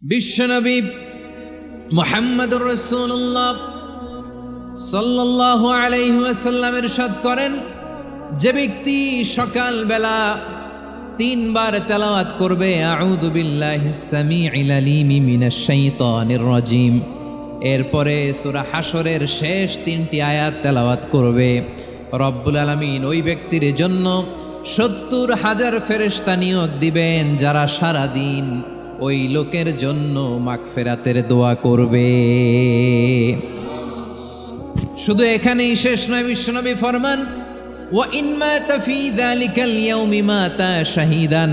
বিশ্বনবী মুহাম্মদুর রাসূলুল্লাহ সাল্লাল্লাহু আলাইহি ওয়াসাল্লাম ইরশাদ করেন, যে ব্যক্তি সকালবেলা 3 বার তেলাওয়াত করবে আউযু বিল্লাহিস সামিউল আলিম মিনাশ শাইতানির রাজিম, এরপরে সূরা হাশরের শেষ 3টি আয়াত তেলাওয়াত করবে, রব্বুল আলামিন ওই ব্যক্তির জন্য 70,000 ফেরেশতা নিয়োগ দিবেন যারা সারা দিন ওই লোকের জন্য মাগফিরাতের দোয়া করবে। শুধু এখানেই শেষ নয়, বিশ্বনবী ফরমান ওয়া ইন মাতা ফি যালিকাল ইয়াউমি মাতা শাহীদান,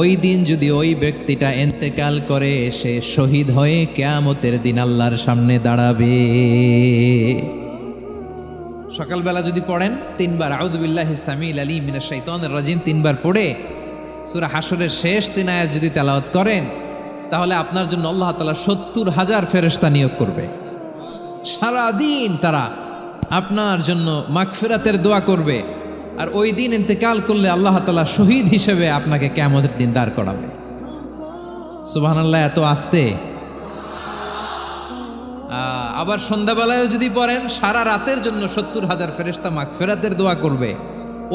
ওই দিন যদি ওই ব্যক্তিটা ইন্তেকাল করে সে শহীদ হয়ে কিয়ামতের দিন আল্লাহর সামনে দাঁড়াবে। সকালবেলা যদি পড়েন 3 বার আউযু বিল্লাহিস সামিউল আলিম মিনাশ শাইতানির রাজিম 3 বার পড়ে সূরা হাশরের শেষ 3 আয়াত যদি তেলাওয়াত করেন, তাহলে আপনার জন্য আল্লাহ তাআলা 70,000 ফেরেশতা নিয়োগ করবে। সারা দিন তারা আপনার জন্য মাগফিরাতের দোয়া করবে, আর ওই দিন ইন্তেকাল করলে আল্লাহ তাআলা শহীদ হিসেবে আপনাকে কিয়ামতের দিন দাঁড় করাবে। সুবহানাল্লাহ, এত আস্তে। আবার সন্ধ্যাবেলায় যদি পড়েন, সারা রাতের জন্য 70,000 ফেরেশতা মাগফিরাতের দোয়া করবে।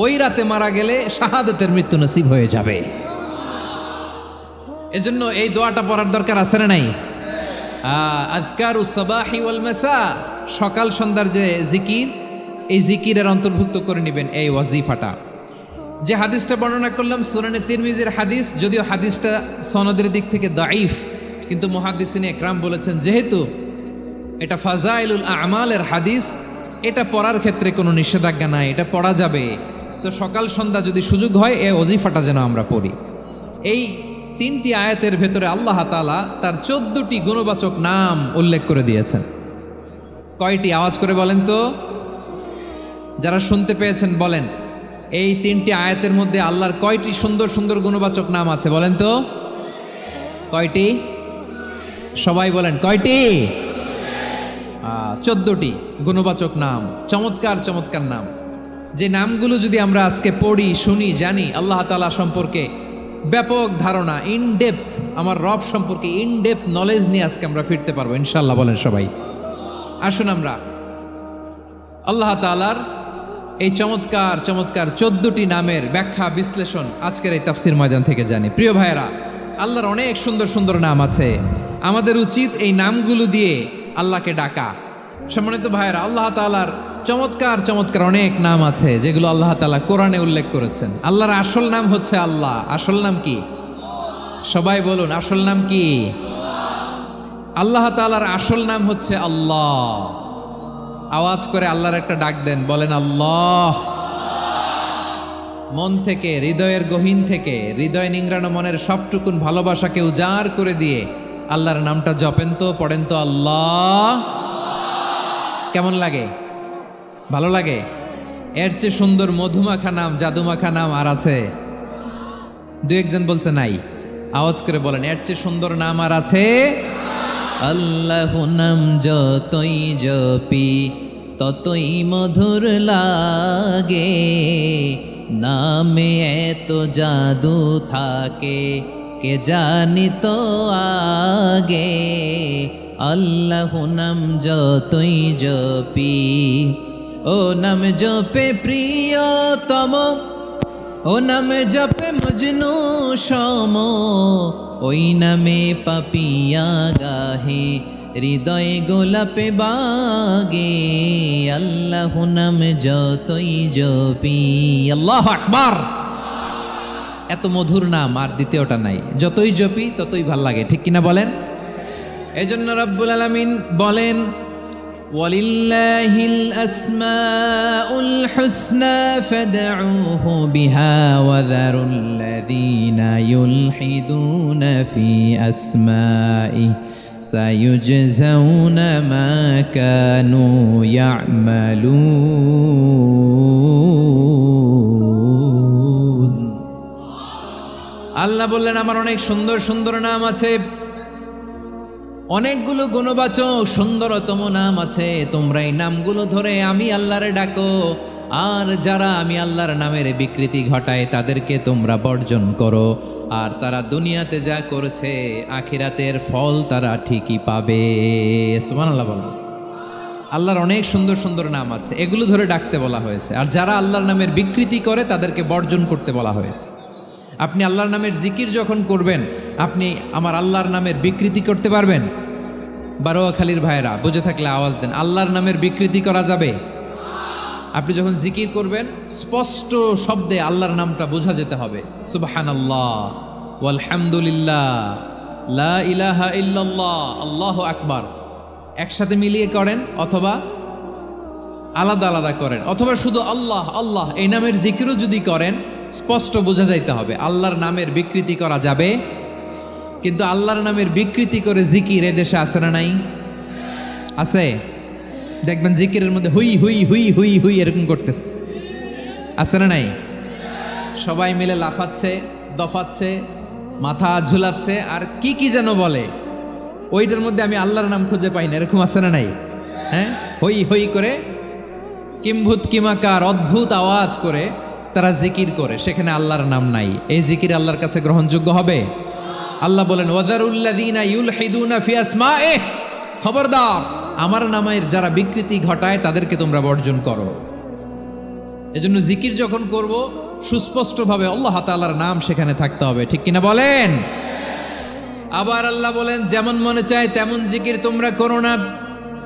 ওই রাতে মারা গেলে শাহাদাতের মৃত্যু নসিব হয়ে যাবে। এজন্য এই দোয়াটা পড়ার দরকার আছে না নাই? আযকারুস সাবাহি ওয়াল মাসা, সকাল সন্ধ্যার যে জিকির, এই জিকিরের অন্তর্ভুক্ত করে নেবেন এই ওয়াজিফাটা। যে হাদিসটা বর্ণনা করলাম সুনানে তিরমিজির হাদিস, যদিও হাদিসটা সনদের দিক থেকে দাঈফ, কিন্তু মুহাদ্দিসিনে ইকরাম বলেছেন যেহেতু এটা ফাজাইলুল আমালের হাদিস, এটা পড়ার ক্ষেত্রে কোনো নিষেধাজ্ঞা নাই, এটা পড়া যাবে। সো সকাল সন্ধ্যা যদি সুযোগ হয় এই ওয়াজিফাটা যেন আমরা পড়ি। এই 3টি আয়াতের ভেতরে আল্লাহ তাআলা তার 14টি গুণবাচক নাম উল্লেখ করে দিয়েছেন। কয়টি? আওয়াজ করে বলেন তো, যারা শুনতে পেয়েছেন বলেন, এই 3টি আয়াতের মধ্যে আল্লাহর কয়টি সুন্দর সুন্দর গুণবাচক নাম আছে বলেন তো? কয়টি? সবাই বলেন কয়টি? 14টি গুণবাচক নাম, চমৎকার চমৎকার নাম। যে নামগুলো যদি আমরা আজকে পড়ি, শুনি, জানি, আল্লাহ তাআলা সম্পর্কে ব্যাপক ধারণা, ইনডেপথ, আমার রব সম্পর্কে ইনডেপথ নলেজ নিয়ে আজকে আমরা ফিরতে পারবো ইনশাআল্লাহ। বলেন সবাই। আসুন আমরা আল্লাহ তাআলার এই চমৎকার চমৎকার 14টি নামের ব্যাখ্যা বিশ্লেষণ আজকের এই তাফসীর ময়দান থেকে জানি। প্রিয় ভাইয়েরা, আল্লাহর অনেক সুন্দর সুন্দর নাম আছে, আমাদের উচিত এই নামগুলো দিয়ে আল্লাহকে ডাকা। সম্মানিত ভাইয়েরা, আল্লাহ তাআলার চমৎকার চমৎকার অনেক নাম আছে যেগুলো আল্লাহ তাআলা কোরআনে উল্লেখ করেছেন। আল্লাহর আসল নাম হচ্ছে আল্লাহ। আসল নাম কি? সবাই বলুন, আসল নাম কি? আল্লাহ তাআলার আসল নাম হচ্ছে আল্লাহ। আওয়াজ করে আল্লাহর একটা ডাক দেন, বলেন আল্লাহ। মন থেকে, হৃদয়ের গহীন থেকে, হৃদয় নিংড়ানো মনের সবটুকুন ভালোবাসাকে উজাড় করে দিয়ে আল্লাহর নামটা জপেন তো, পড়েন তো আল্লাহ। কেমন লাগে? ভালো লাগে? এর চেয়ে সুন্দর মধুমাখা নাম, জাদুমাখা নাম আর আছে? 2-1 বলছে নাই। আওয়াজ করে বলেন, এর চেয়ে সুন্দর নাম আর আছে? আল্লাহ নাম যতই জপি ততই মধুর লাগে, নামে এত জাদু থাকে কে জানি তো আগে। আল্লাহ নাম যতই জপি, ও নাম জপে প্রিয়তম, ও নামে জপে মজনু সম, ওই নামে পাপিয়া গাহে হৃদয়ে গোলাপে বাগে। আল্লাহ নাম যতই জপি। আল্লাহু আকবার। এত মধুর নাম আর দ্বিতীয়টা নাই, যতই জপি ততই ভাল লাগে, ঠিক কিনা বলেন? এজন্য রব্বুল আলামিন বলেন, ওয়ালিল্লাহিল আসমাউল হুসনা ফাদউহু বিহা ওয়া যারুল্লাযীনা ইউলহিদুনা ফি আসমাই সায়ুজজাউনা মা কানু ইয়ামালুন। আল্লাহ বললেন, আমার অনেক সুন্দর সুন্দর নাম আছে, অনেকগুলো গুণবাচক সুন্দরতম নাম আছে। তোমরা এই নামগুলো ধরে আমি আল্লাহরে ডাকো, আর যারা আমি আল্লাহর নামের বিকৃতি ঘটায় তাদেরকে তোমরা বর্জন করো। আর তারা দুনিয়াতে যা করেছে আখিরাতের ফল তারা ঠিকই পাবে। সুবহানাল্লাহ বলেন। আল্লাহর অনেক সুন্দর সুন্দর নাম আছে, এগুলো ধরে ডাকতে বলা হয়েছে। আর যারা আল্লাহর নামের বিকৃতি করে তাদেরকে বর্জন করতে বলা হয়েছে। আপনি আল্লাহর নামের জিকির যখন করবেন, আপনি আমার আল্লাহর নামের বিকৃতি করতে পারবেন? বারোয়াখালীর ভাইয়েরা বুঝে থাকলে আওয়াজ দেন, আল্লাহর নামের বিকৃতি করা যাবে? আপনি যখন জিকির করবেন স্পষ্ট শব্দে আল্লাহর নামটা বোঝা যেতে হবে। সুবহানাল্লাহ, ওয়ালহামদুলিল্লাহ, লা ইলাহা ইল্লাল্লাহ, আল্লাহু আকবার একসাথে মিলিয়ে করেন, অথবা আলাদা আলাদা করেন, অথবা শুধু আল্লাহ আল্লাহ এই নামের জিকিরও যদি করেন স্পষ্ট বোঝা যাইতে হবে। আল্লাহর নামের বিকৃতি করা যাবে, কিন্তু আল্লাহর নামের বিকৃতি করে জিকির এদেশে আছে না নাই? আছে। দেখবেন জিকিরের মধ্যে হুই হুই হুই হুই হুই এরকম করতেছে, আছে না নাই? সবাই মিলে লাফাচ্ছে, দফাচ্ছে, মাথা ঝুলাচ্ছে, আর কি কি যেন বলে, ওইটার মধ্যে আমি আল্লাহর নাম খুঁজে পাই না, এরকম আছে না নাই? হ্যাঁ, হই হই করে কিম্ভূত কিমাকার অদ্ভুত আওয়াজ করে তারা জিকির করে, সেখানে আল্লাহর নাম নাই। এই জিকির আল্লাহর কাছে গ্রহণযোগ্য হবে? আল্লাহ বলেন ওয়াযারুল্লাযীনা ইউলহিদুনা ফি আসমাইহি, খবরদার আমার নামের যারা বিকৃতি ঘটায় তাদেরকে তোমরা বর্জন করো। এজন্য জিকির যখন করব সুস্পষ্টভাবে আল্লাহ তাআলার নাম সেখানে থাকতে হবে, ঠিক কিনা বলেন? আবার আল্লাহ বলেন যেমন মনে চায় তেমন জিকির তোমরা করো না।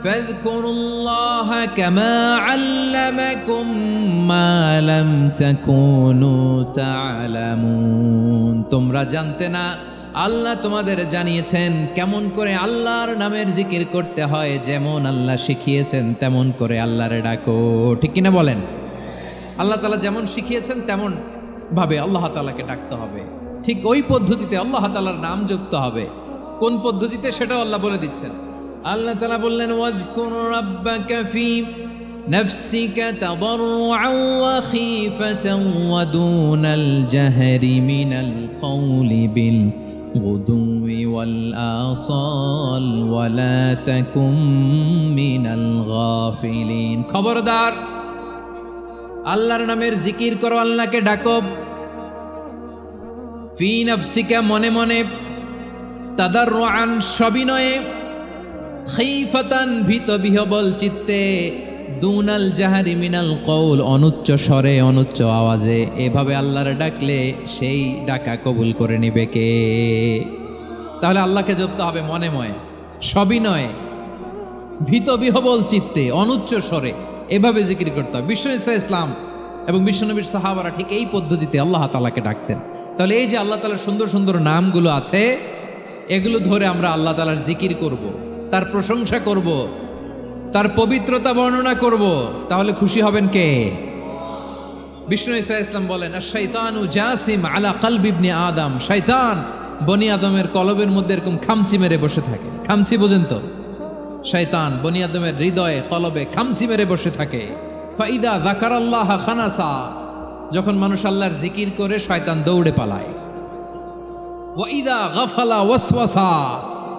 ফাযকুরুল্লাহা কামা আল্লামাকুম মা লাম তাকুনু তা'লামুন, তোমরা জানতে না, আল্লাহ তোমাদের জানিয়েছেন কেমন করে আল্লাহর নামের জিকির করতে হয়, যেমন আল্লাহ শিখিয়েছেন তেমন করে আল্লাহরে ডাকো, ঠিক কিনা বলেন? আল্লাহ তাআলা যেমন শিখিয়েছেন তেমন ভাবে আল্লাহ তাআলাকে ডাকতে হবে, ঠিক ওই পদ্ধতিতে আল্লাহ তাআলার নাম যুক্ত হবে। কোন পদ্ধতিতে সেটাও আল্লাহ বলে দিচ্ছেন। আল্লাহ তাআলা বললেন ওয়াযকুর রাব্বাকা ফি নাফসিকা তাদাররুআন ওয়া খীফাতান ওয়া দুনাল জাহরি মিনাল কওলি বিল গুদুওয়ি ওয়াল আসাল ওয়া লা তাকুম মিনাল গাফিলিন, খবরদার আল্লাহর নামের জিকির করো, আল্লাহকে ডাকো। ফি নাফসিকা মনে মনে, তাদাররুআন সবিনয়ে, খীফাতান ভীত বিহবল চিত্তে, দুনাল জাহারি মিনাল কওল অনুচ্চ স্বরে অনুচ্চ আওয়াজে। এভাবে আল্লাহর ডাকলে সেই ডাকা কবুল করে নিবে কে? তাহলে আল্লাহকে জপতে হবে মনে মনে, সবিনয়ে, ভীত বিহবল চিত্তে, অনুচ্চ স্বরে, এভাবে জিকির করতে হবে। বিশ্ব ইসলাম এবং বিশ্বনবীর সাহাবারা ঠিক এই পদ্ধতিতে আল্লাহ তাআলাকে ডাকতেন। তাহলে এই যে আল্লাহ তাআলার সুন্দর সুন্দর নামগুলো আছে, এগুলো ধরে আমরা আল্লাহ তাআলার জিকির করব, তার প্রশংসা করব, তার পবিত্রতা বর্ণনা করব, তাহলে খুশি হবেন কে? বিষ্ণু ঈসা ইসলাম বলেন আশ-শাইতানু জাসিম আলা কলবি ইবনে আদম, শয়তান বনি আদমের কলবের মধ্যে এরকম খামচি মেরে বসে থাকে। খামচি বোঝেন তো? শয়তান বনি আদমের হৃদয়ে কলবে খামচি মেরে বসে থাকে। ফাইদা যাকারাল্লাহ খানাসা, যখন মানুষ আল্লাহর জিকির করে শয়তান দৌড়ে পালায়। ওয়াইদা গাফালা ওয়াসওয়াসা,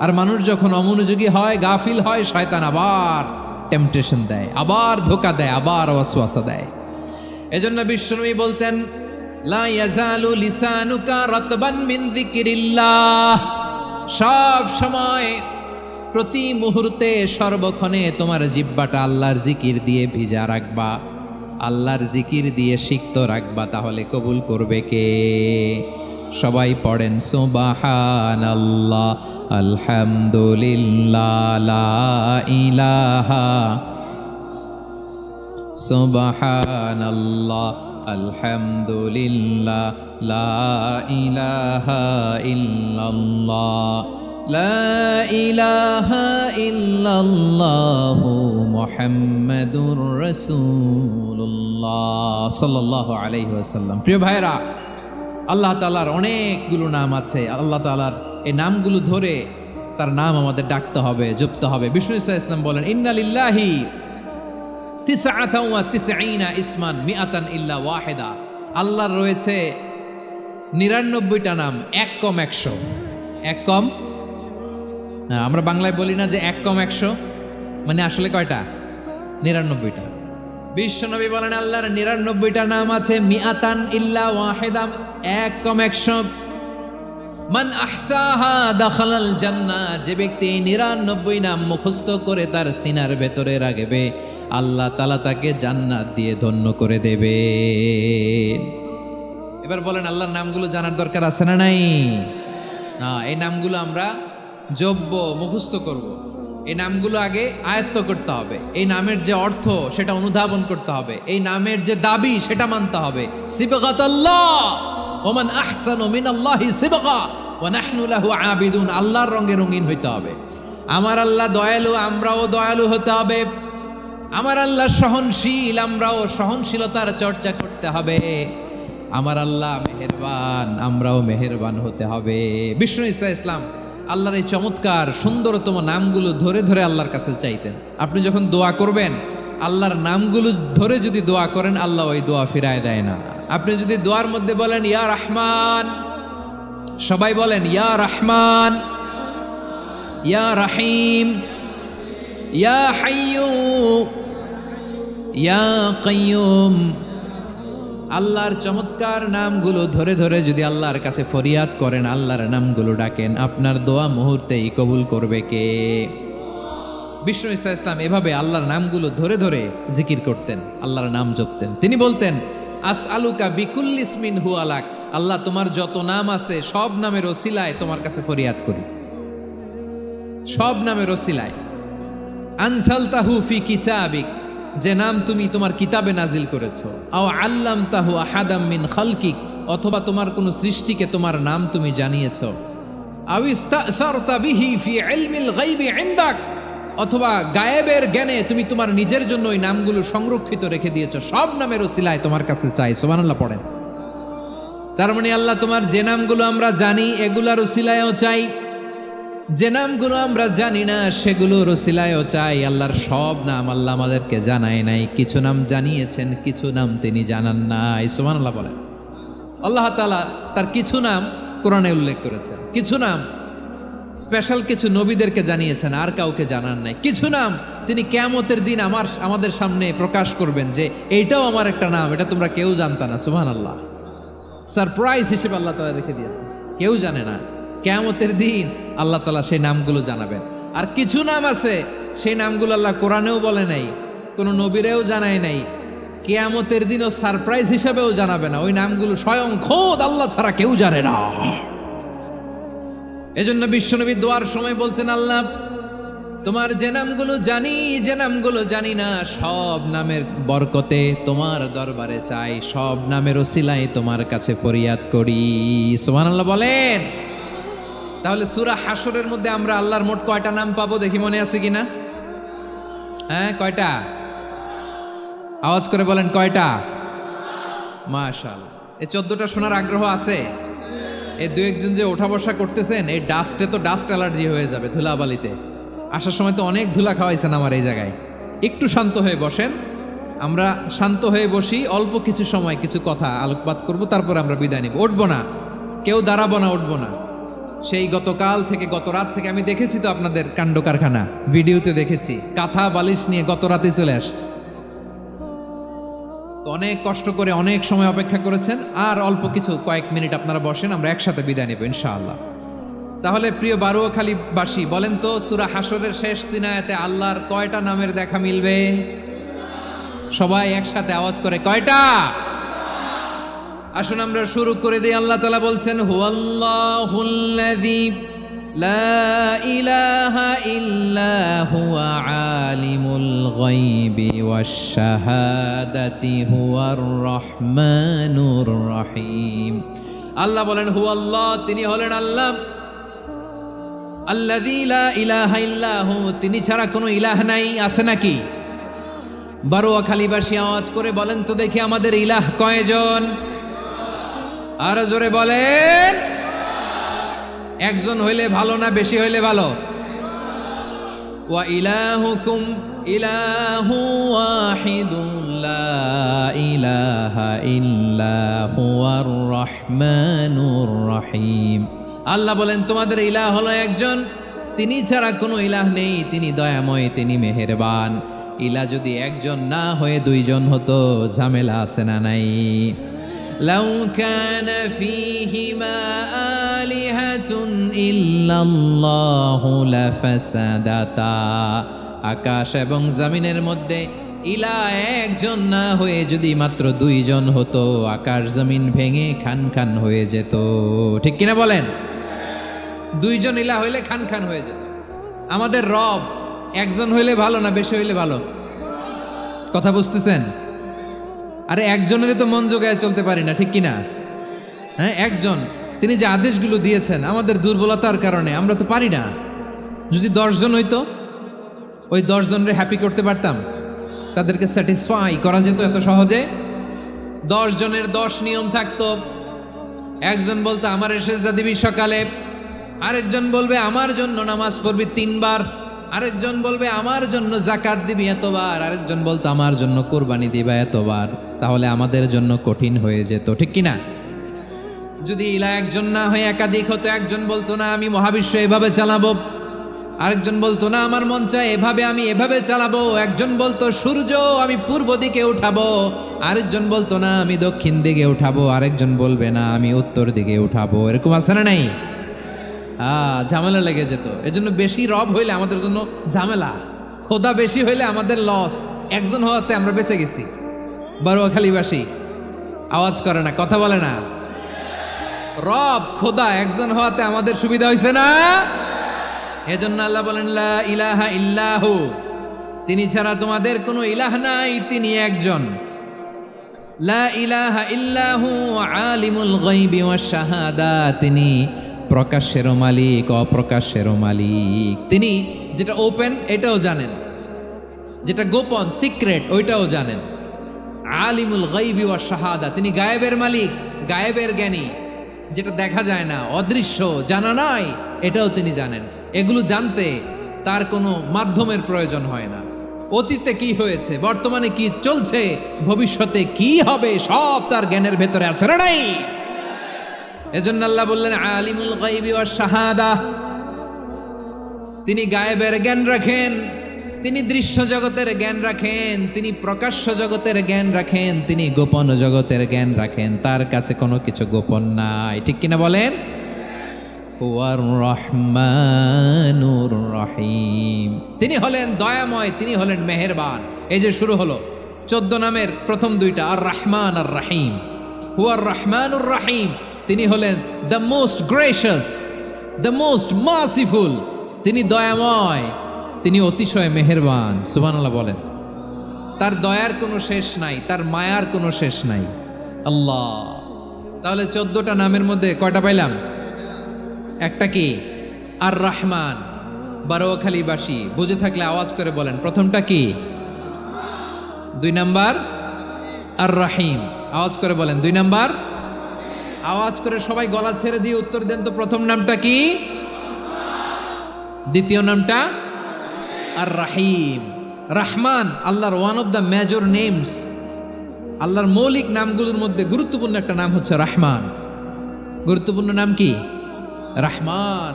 আর মানুষ যখন অমনোযোগী হয়, গাফিল হয়, শয়তান আবার টেম্পটেশন দেয়, আবার ধোঁকা দেয়, আবার ওয়াসওয়াসা দেয়। এজন্য বিশ্বনবী বলতেন লা ইয়াজালু লিসানুকা রাতবান মিন যিকরিল্লাহ, সব সময় প্রতি মুহূর্তে সর্বক্ষণে তোমার জিহ্বাটা আল্লাহর জিকির দিয়ে ভিজা রাখবা, আল্লাহর জিকির দিয়ে সিক্ত রাখবা, তাহলে কবুল করবে কে? সবাই পড়েন সুবহানাল্লাহ, আলহামদুলিল্লাহ, লা ইলাহা, সুবহানাল্লাহ, আলহামদুলিল্লাহ, লা ইলাহা ইল্লাল্লাহ, লা ইলাহা ইল্লাল্লাহু মুহাম্মাদুর রাসূলুল্লাহ সাল্লাল্লাহু আলাইহি ওয়াসাল্লাম। প্রিয় ভাইরা, আল্লাহ তাআলার অনেকগুলো নাম আছে। আল্লাহ তাআলার এই নামগুলো ধরে তার নাম আমাদের ডাকতে হবে, জপতে হবে। বিষ্ণু ঈসা ইসলাম বলেন ইন্না লিল্লাহি 99 ইসমান মিআতান ইল্লা ওয়াহিদা, আল্লাহর রয়েছে 99টা নাম, এক কম 100। এক কম, আমরা বাংলায় বলি না যে এক কম 100, মানে আসলে কয়টা? 99টা। বিশ্বনবী বলেন আল্লাহর 99টা নাম আছে, মিআতান ইল্লা ওয়াহিদা, এক কম 100। মান আহসাহা দাখালাল জান্নাহ, যে ব্যক্তি 99 নাম মুখস্থ করে তার সিনার ভেতরে রাখবে, আল্লাহ তাআলা তাকে জান্নাত দিয়ে ধন্য করে দেবে। এবার বলেন, আল্লাহর নামগুলো জানার দরকার আছে না নাই? না, এই নামগুলো আমরা জব্য মুখস্থ করব। এই নামগুলো আগে আয়ত্ত করতে হবে। এই নামের যে অর্থ সেটা অনুধাবন করতে হবে। এই নামের যে দাবি সেটা মানতে হবে। সিবগাতাল্লাহ ওয়া মান আহসানু মিনাল্লাহি সিবগা ওয়া নাহনু লাহু আবিদুন। আল্লাহর রঙে রঙিন হইতে হবে। আমার আল্লাহ দয়ালু, আমরাও দয়ালু হতে হবে। আমার আল্লাহ সহনশীল, আমরাও সহনশীলতার চর্চা করতে হবে। আমার আল্লাহ মেহেরবান, আমরাও মেহেরবান হতে হবে। বিষ্ণু ঈসা ইসলাম আল্লাহর এই চমৎকার সুন্দরতম নামগুলো ধরে ধরে আল্লাহর কাছে চাইতেন। আপনি যখন দোয়া করবেন, আল্লাহর নামগুলো ধরে যদি দোয়া করেন, আল্লাহ ওই দোয়া ফিরায় দেয় না। আপনি যদি দোয়ার মধ্যে বলেন ইয়া রহমান, সবাই বলেন ইয়া রহমান, ইয়া রহিম, ইয়া হাইয়্যু, ইয়া কাইয়্যুম, আল্লাহর চমৎকার নামগুলো ধরে ধরে যদি আল্লাহর কাছে ফরিয়াদ করেন, আল্লাহর নামগুলো ডাকেন, আপনার দোয়া মুহূর্তেই কবুল করবে কে? বিষ্ণু ঈসা ইসলাম এভাবে আল্লাহর নামগুলো ধরে ধরে জিকির করতেন, আল্লাহর নাম জপতেন। তিনি বলতেন আসআলুকা বিকুল্লি ইসমিন হুয়া লাক, আল্লাহ তোমার যত নাম আছে সব নামের ওসিলায় তোমার কাছে ফরিয়াদ করি, সব নামের ওসিলায়। আনসালতাহু ফি কিতাবিক, যে নাম তুমি তোমার কিতাবে নাজিল করেছো। আও আল্লামতাহু আহাদাম মিন খালকিক, অথবা তোমার কোন সৃষ্টিকে তোমার নাম তুমি জানিয়েছো। আও ইস্তাসারতা বিহি ফি ইলমিল গায়বি ইনদাক, অথবা গায়েবের জ্ঞানে তুমি তোমার নিজের জন্য ওই নামগুলো সংরক্ষিত রেখে দিয়েছো। সব নামের ওসিলায় তোমার কাছে চাই। সুবহানাল্লাহ পড়েন। তার মানে আল্লাহ তোমার যে নামগুলো আমরা জানি এগুলার ওসিলায়ও চাই, যে নামগুলো আমরা জানি না সেগুলোর ওসিলায়ও চাই। আল্লাহর সব নাম আল্লাহ আমাদেরকে জানায় নাই, কিছু নাম জানিয়েছেন, কিছু নাম তিনি জানান নাই। সুবহানাল্লাহ বলেন। আল্লাহ তাআলা তার কিছু নাম কোরআনে উল্লেখ করেছেন, কিছু নাম স্পেশাল কিছু নবীদেরকে জানিয়েছেন, আর কাউকে জানান নাই। কিছু নাম তিনি কিয়ামতের দিন আমাদের সামনে প্রকাশ করবেন যে এইটাও আমার একটা নাম, এটা তোমরা কেউ জানতা না। সুবহানাল্লাহ, সারপ্রাইজ হিসেবে আল্লাহ তাআলা রেখে দিয়েছেন, কেউ জানে না। কিয়ামতের দিন আল্লাহ তাআলা সেই নামগুলো জানাবেন। আর কিছু নাম আছে সেই নামগুলো আল্লাহ কোরআনেও বলে নাই, কোনো নবীরেও জানায় নাই, কিয়ামতের দিনও সারপ্রাইজ হিসেবেও জানাবে না। ওই নামগুলো স্বয়ং খোদ আল্লাহ ছাড়া কেউ জানে না। এজন্য বিশ্বনবী দোয়ার সময় বলতেন, আল্লাহ তোমার যে নামগুলো জানি, যে নামগুলো জানি না, সব নামের বরকতে তোমার দরবারে চাই, সব নামের ওসিলায় তোমার কাছে ফরিয়াদ করি। সুবহানাল্লাহ বলেন। তাহলে সূরা হাশরের মধ্যে আমরা আল্লাহর মোট কয়টা নাম পাবো দেখি, মনে আছে কিনা? হ্যাঁ, কয়টা? আওয়াজ করে বলেন কয়টা? মাশাআল্লাহ। এই 14টা শোনার আগ্রহ আছে? এই দু একজন যে ওঠা বসা করতেছেন, এই ডাস্টে তো ডাস্ট অ্যালার্জি হয়ে যাবে, ধুলাবালিতে আসার সময় তো অনেক ধুলা খাওয়াইছেন আমার এই জায়গায়। একটু শান্ত হয়ে বসেন, আমরা শান্ত হয়ে বসি, অল্প কিছু সময় কিছু কথা আলোকপাত করব, তারপর আমরা বিদায় নিব। উঠবো না, কেউ দাঁড়াবো না, উঠবো না। সেই গতকাল থেকে, গত রাত থেকে আমি দেখেছি তো আপনাদের কাণ্ড কারখানা, ভিডিওতে দেখেছি, কাঁথা বালিশ নিয়ে গত রাতে চলে আসছে। তো অনেক কষ্ট করে অনেক সময় অপেক্ষা করেছেন, আর অল্প কিছু কয়েক মিনিট আপনারা বসেন, আমরা একসাথে বিদায় নেব ইনশাআল্লাহ। তাহলে প্রিয় বারুয়াখালীবাসী বলেন তো, সূরা হাশরের শেষ 3 আয়াতে আল্লাহর কয়টা নামের দেখা মিলবে? সবাই একসাথে আওয়াজ করে কয়টা? আসুন আমরা শুরু করে দিই। আল্লাহ তাআলা বলছেন, হুয়াল্লাহুল্লাযী লা ইলাহা ইল্লা হুয়া আলিমুল গায়বি ওয়াশ শাহাদাতি হুয়ার রহমানুর রহিম। আল্লাহ বলেন হুয়াল্লাহ, তিনি হলেন আল্লাহ, আল্লাযী লা ইলাহা ইল্লা হু, তিনি ছাড়া কোনো ইলাহ নাই। আছে নাকি? বারুয়াখালীবাসী আওয়াজ করে বলেন তো দেখি, আমাদের ইলাহ কয়জন? আর জোরে বলেন। একজন হইলে ভালো না বেশি হইলে ভালো? ওয়া ইলাহুকুম ইলাহু ওয়াহিদুন লা ইলাহা ইল্লা হুয়ার রহমানুর রহিম। আল্লাহ বলেন তোমাদের ইলাহ হলো একজন, তিনি ছাড়া কোনো ইলাহ নেই, তিনি দয়াময়, তিনি মেহেরবান। ইলাহ যদি একজন না হয়ে দুইজন হতো, ঝামেলা আছে না নাই? লাউ কানা ফীহিমা আলিহাতুন ইল্লাল্লাহু লাফাসাদাতা, আকাশ এবং জমিনের মধ্যে ইলা একজন না হয়ে যদি মাত্র দুইজন হতো, আকাশ জমিন ভেঙে খান খান হয়ে যেত। ঠিক কিনা বলেন? দুইজন ইলা হইলে খান খান হয়ে যেত। আমাদের রব একজন হইলে ভালো না বেশি হইলে ভালো? কথা বুঝতেছেন? আরে একজনেরই তো মন জোগায় চলতে পারি না, ঠিক কিনা? হ্যাঁ, একজন, তিনি যে আদেশগুলো দিয়েছেন আমাদের দুর্বলতার কারণে আমরা তো পারি না। যদি 10 জন হইতো, ওই 10 জনরে হ্যাপি করতে পারতাম, তাদেরকে স্যাটিসফাই করা যেত এত সহজে? 10 জনের 10 নিয়ম থাকতো। একজন বলতো আমার সেজদা দিবি সকালে, আরেকজন বলবে আমার জন্য নামাজ পড়বি 3 বার, আরেকজন বলবে আমার জন্য যাকাত দিবি এতবার, আরেকজন বলতো আমার জন্য কুরবানি দিবা এতবার। তাহলে আমাদের জন্য কঠিন হয়ে যেত, ঠিক কিনা? যদি ইলা একজন না হয়ে একাধিক হতো, একজন বলতো না আমি মহাবিশ্ব এভাবে চালাবো, আরেকজন বলতো না আমার মন চায় এভাবে, আমি এভাবে চালাবো, একজন বলতো সূর্য আমি পূর্ব দিকে উঠাবো, আরেকজন বলতো না আমি দক্ষিণ দিকে উঠাবো, আরেকজন বলবে না আমি উত্তর দিকে উঠাবো। এরকম আছে না নাই? ঝামেলা লেগে যেত। এজন্য বেশি রব হইলে আমাদের জন্য ঝামেলা, খোদা বেশি হইলে আমাদের লস। একজন হওয়াতে আমরা বেঁচে গেছি। বারোয়াখালীবাসী আওয়াজ করে না, কথা বলে না। রব খোদা একজন হওয়াতে আমাদের সুবিধা হয়েছে না? এজন্য আল্লাহ বলেন লা ইলাহা ইল্লাহু, তিনি ছাড়া তোমাদের কোনো ইলাহ নাই, তিনি একজন। লা ইলাহা ইল্লাহু আলিমুল গায়বি ওয়াশ শাহাদা, তিনি প্রকাশ্যেরও মালিক অপ্রকাশ্যেরও মালিক। তিনি যেটা ওপেন এটাও জানেন, যেটা গোপন সিক্রেট ওইটাও জানেন। আলিমুল গায়বি ওয়াশ শাহাদা, তিনি গায়েবের মালিক, গায়েবের জ্ঞানী, যেটা দেখা যায় না, অদৃশ্য, জানা নাই, এটাও তিনি জানেন। এগুলো জানতে তার কোনো মাধ্যমের প্রয়োজন হয় না। অতীতে কি হয়েছে, বর্তমানে কি চলছে, ভবিষ্যতে কি হবে, সব তার জ্ঞানের ভেতরে আছে না নাই? এজন্য আল্লাহ বললেন আলিমুল গায়বি ওয়াশ শাহাদা, তিনি গায়েবের জ্ঞান রাখেন, তিনি দৃশ্য জগতের জ্ঞান রাখেন, তিনি প্রকাশ্য জগতের জ্ঞান রাখেন, তিনি গোপন জগতের জ্ঞান রাখেন। তার কাছে কোনো কিছু গোপন নাই, ঠিক কিনা বলেন? হুয়ার রহমানুর রহিম, তিনি হলেন দয়াময়, তিনি হলেন মেহেরবান। এই যে শুরু হলো 14 নামের প্রথম 2টা, আর রহমান আর রহিম। হুয়ার রহমানুর রহিম, তিনি হলেন the most gracious, the most merciful, তিনি দয়াময়, তিনি অতিশয় মেহেরবান। সুবহানাল্লাহ বলেন। তার দয়ার কোনো শেষ নাই, তার মায়ার কোনো শেষ নাই। আল্লাহ, তাহলে 14টা নামের মধ্যে কয়টা পাইলাম? একটা কি? আর রহমান। বারোয়াখালীবাসী বুঝে থাকলে আওয়াজ করে বলেন, প্রথমটা কি? 2 নাম্বার আর রহিম। আওয়াজ করে বলেন 2 নাম্বার। আওয়াজ করে সবাই গলা ছেড়ে দিয়ে উত্তর দেন তো, প্রথম নামটা কি? দ্বিতীয় নামটা? আর রহিম। রহমান আল্লাহর one of the major names, আল্লাহর মৌলিক নামগুলোর মধ্যে গুরুত্বপূর্ণ একটা নাম হচ্ছে রহমান। গুরুত্বপূর্ণ নাম কি? রহমান,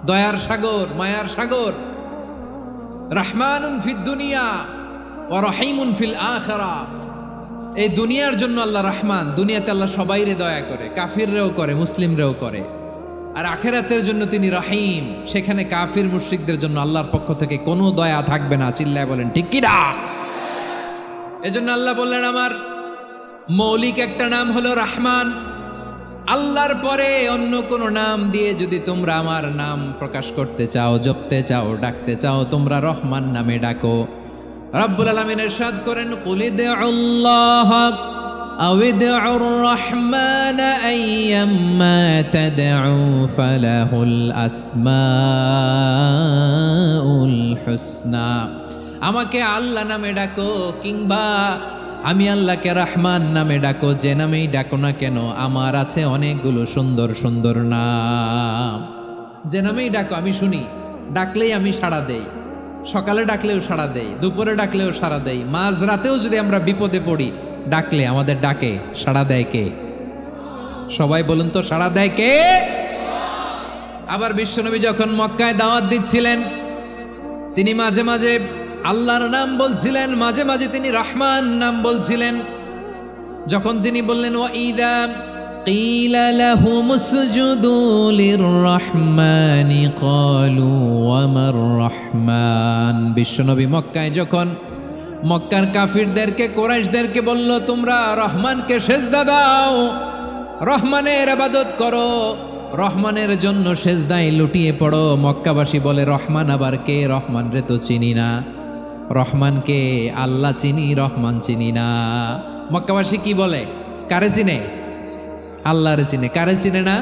দয়ার সাগর, মায়ার সাগর। রহমানুন ফিদ দুনিয়া ওয়া রহিমুন ফিল আখিরা। এই দুনিয়ার জন্য আল্লাহ রহমান, দুনিয়াতে আল্লাহ সবাইরে দয়া করে, কাফিররেও করে, মুসলিমরেও করে। আর আখিরাতের জন্য তিনি রহিম, সেখানে কাফির মুশরিকদের জন্য আল্লাহর পক্ষ থেকে কোনো দয়া থাকবে না। চিল্লায় বলেন ঠিক কি না? এজন্য আল্লাহ বললেন আমার মৌলিক একটা নাম হলো রহমান। আল্লাহর পরে অন্য কোনো নাম দিয়ে যদি তোমরা আমার নাম প্রকাশ করতে চাও, জপতে চাও, ডাকতে চাও, তোমরা রহমান নামে ডাকো। রব্বুল আলামিন ইরশাদ করেন, কুলিদুল্লাহ আউদিউর রহমান আইয়াম্মা তাদউ ফালাহুল আসমাউল হুসনা। আমাকে আল্লাহ নামে ডাকো, কিংবা আমি আল্লাহকে রহমান নামে ডাকো, যে নামেই ডাকো না কেন আমার আছে অনেকগুলো সুন্দর সুন্দর নাম। যে নামেই ডাকো আমি শুনি, ডাকলেই আমি সাড়া দেই। সকালে ডাকলেও সাড়া দেই, দুপুরে ডাকলেও সাড়া দেই, মাঝরাতেও যদি আমরা বিপদে পড়ি ডাকলে আমাদের ডাকে সাড়া দেয় কে? সবাই বলুন তো, সাড়া দেয় কে? আবার বিশ্বনবী যখন মক্কায় দাওয়াত দিচ্ছিলেন, তিনি মাঝে মাঝে আল্লাহর নাম বলছিলেন, মাঝে মাঝে তিনি রহমান নাম বলছিলেন। যখন তিনি বললেন ওয়াইদা কিলা লাহুমুসজুদু লিররহমানি ক্বালু ওয়ামার রহমান। বিশ্বনবী মক্কায় যখন মক্কার কাফিরদেরকে কুরাইশদেরকে বলল তোমরা রহমানকে সেজদা দাও, রহমানের ইবাদত করো, রহমানের জন্য সেজদায় লুটিয়ে পড়ো, মক্কাবাসী বলে রহমান আবার কে? রহমান রে তো চিনি না। রহমানকে? আল্লাহ চিনি, রহমান চিনি না। মক্কাবাসী কি বলে? কারে চিনে? আল্লাহরে চিনে। কারে চিনে না?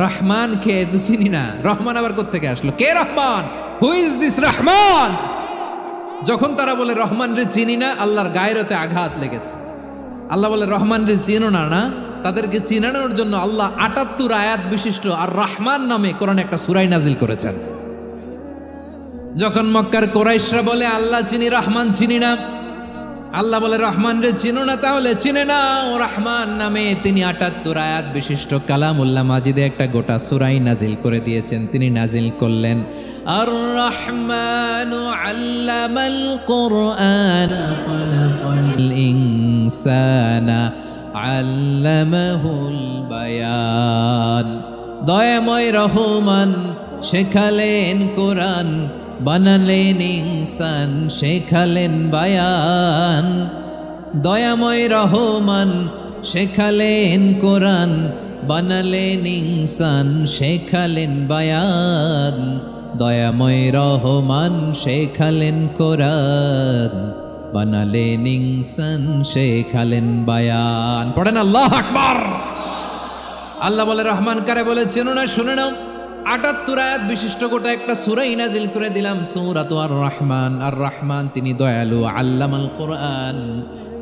রহমান কে তো চিনি না। রহমান আবার কোত্থেকে আসলো? কে Rahman? Who is this Rahman? যখন তারা বলে রহমান রে চিনি না, আল্লাহর গায়রতে আঘাত লেগেছে। আল্লাহ বলে রহমান রে চিনো না? না, তাদেরকে চিনানোর জন্য আল্লাহ ৭৮ আয়াত বিশিষ্ট আর রহমান নামে কোরআনে একটা সূরা নাজিল করেছেন। যখন মক্কার কুরাইশরা বলে আল্লাহ চিনি, রহমান চিনি না, আল্লাহ বলে রহমান রে চিনো না, তাহলে চিনে নাও রহমান নামে তিনি ৭৮ আয়াত বিশিষ্ট কালামুল্লাহ মাজিদে একটা গোটা সূরাই নাজিল করে দিয়েছেন। তিনি নাজিল করলেন আর রহমানু আল্লামাল কুরআন খালাকাল ইনসানা আল্লামাহুল বায়ান। দয়াময় রহমান শেখালেন কোরআন, বানালেন ইনসান, শেখালেন বায়ান। দয়াময় রহমান শেখালেন কোরআন, বানালেন ইনসান, শেখালেন বায়ান। দয়াময় রহমান শেখালেন কোরআন, বানালেন ইনসান, শেখালেন বায়ান। পড়েন আল্লাহু আকবার। আল্লাহ বলে রহমান কারে বলে চেনো না? শুনে নাও, ৭৮ আয়াত বিশিষ্ট গোটা একটা সূরাই নাজিল করে দিলাম, সূরাত আর রহমান। আর রহমান তিনি দয়ালু, আল্লামাল কোরআন,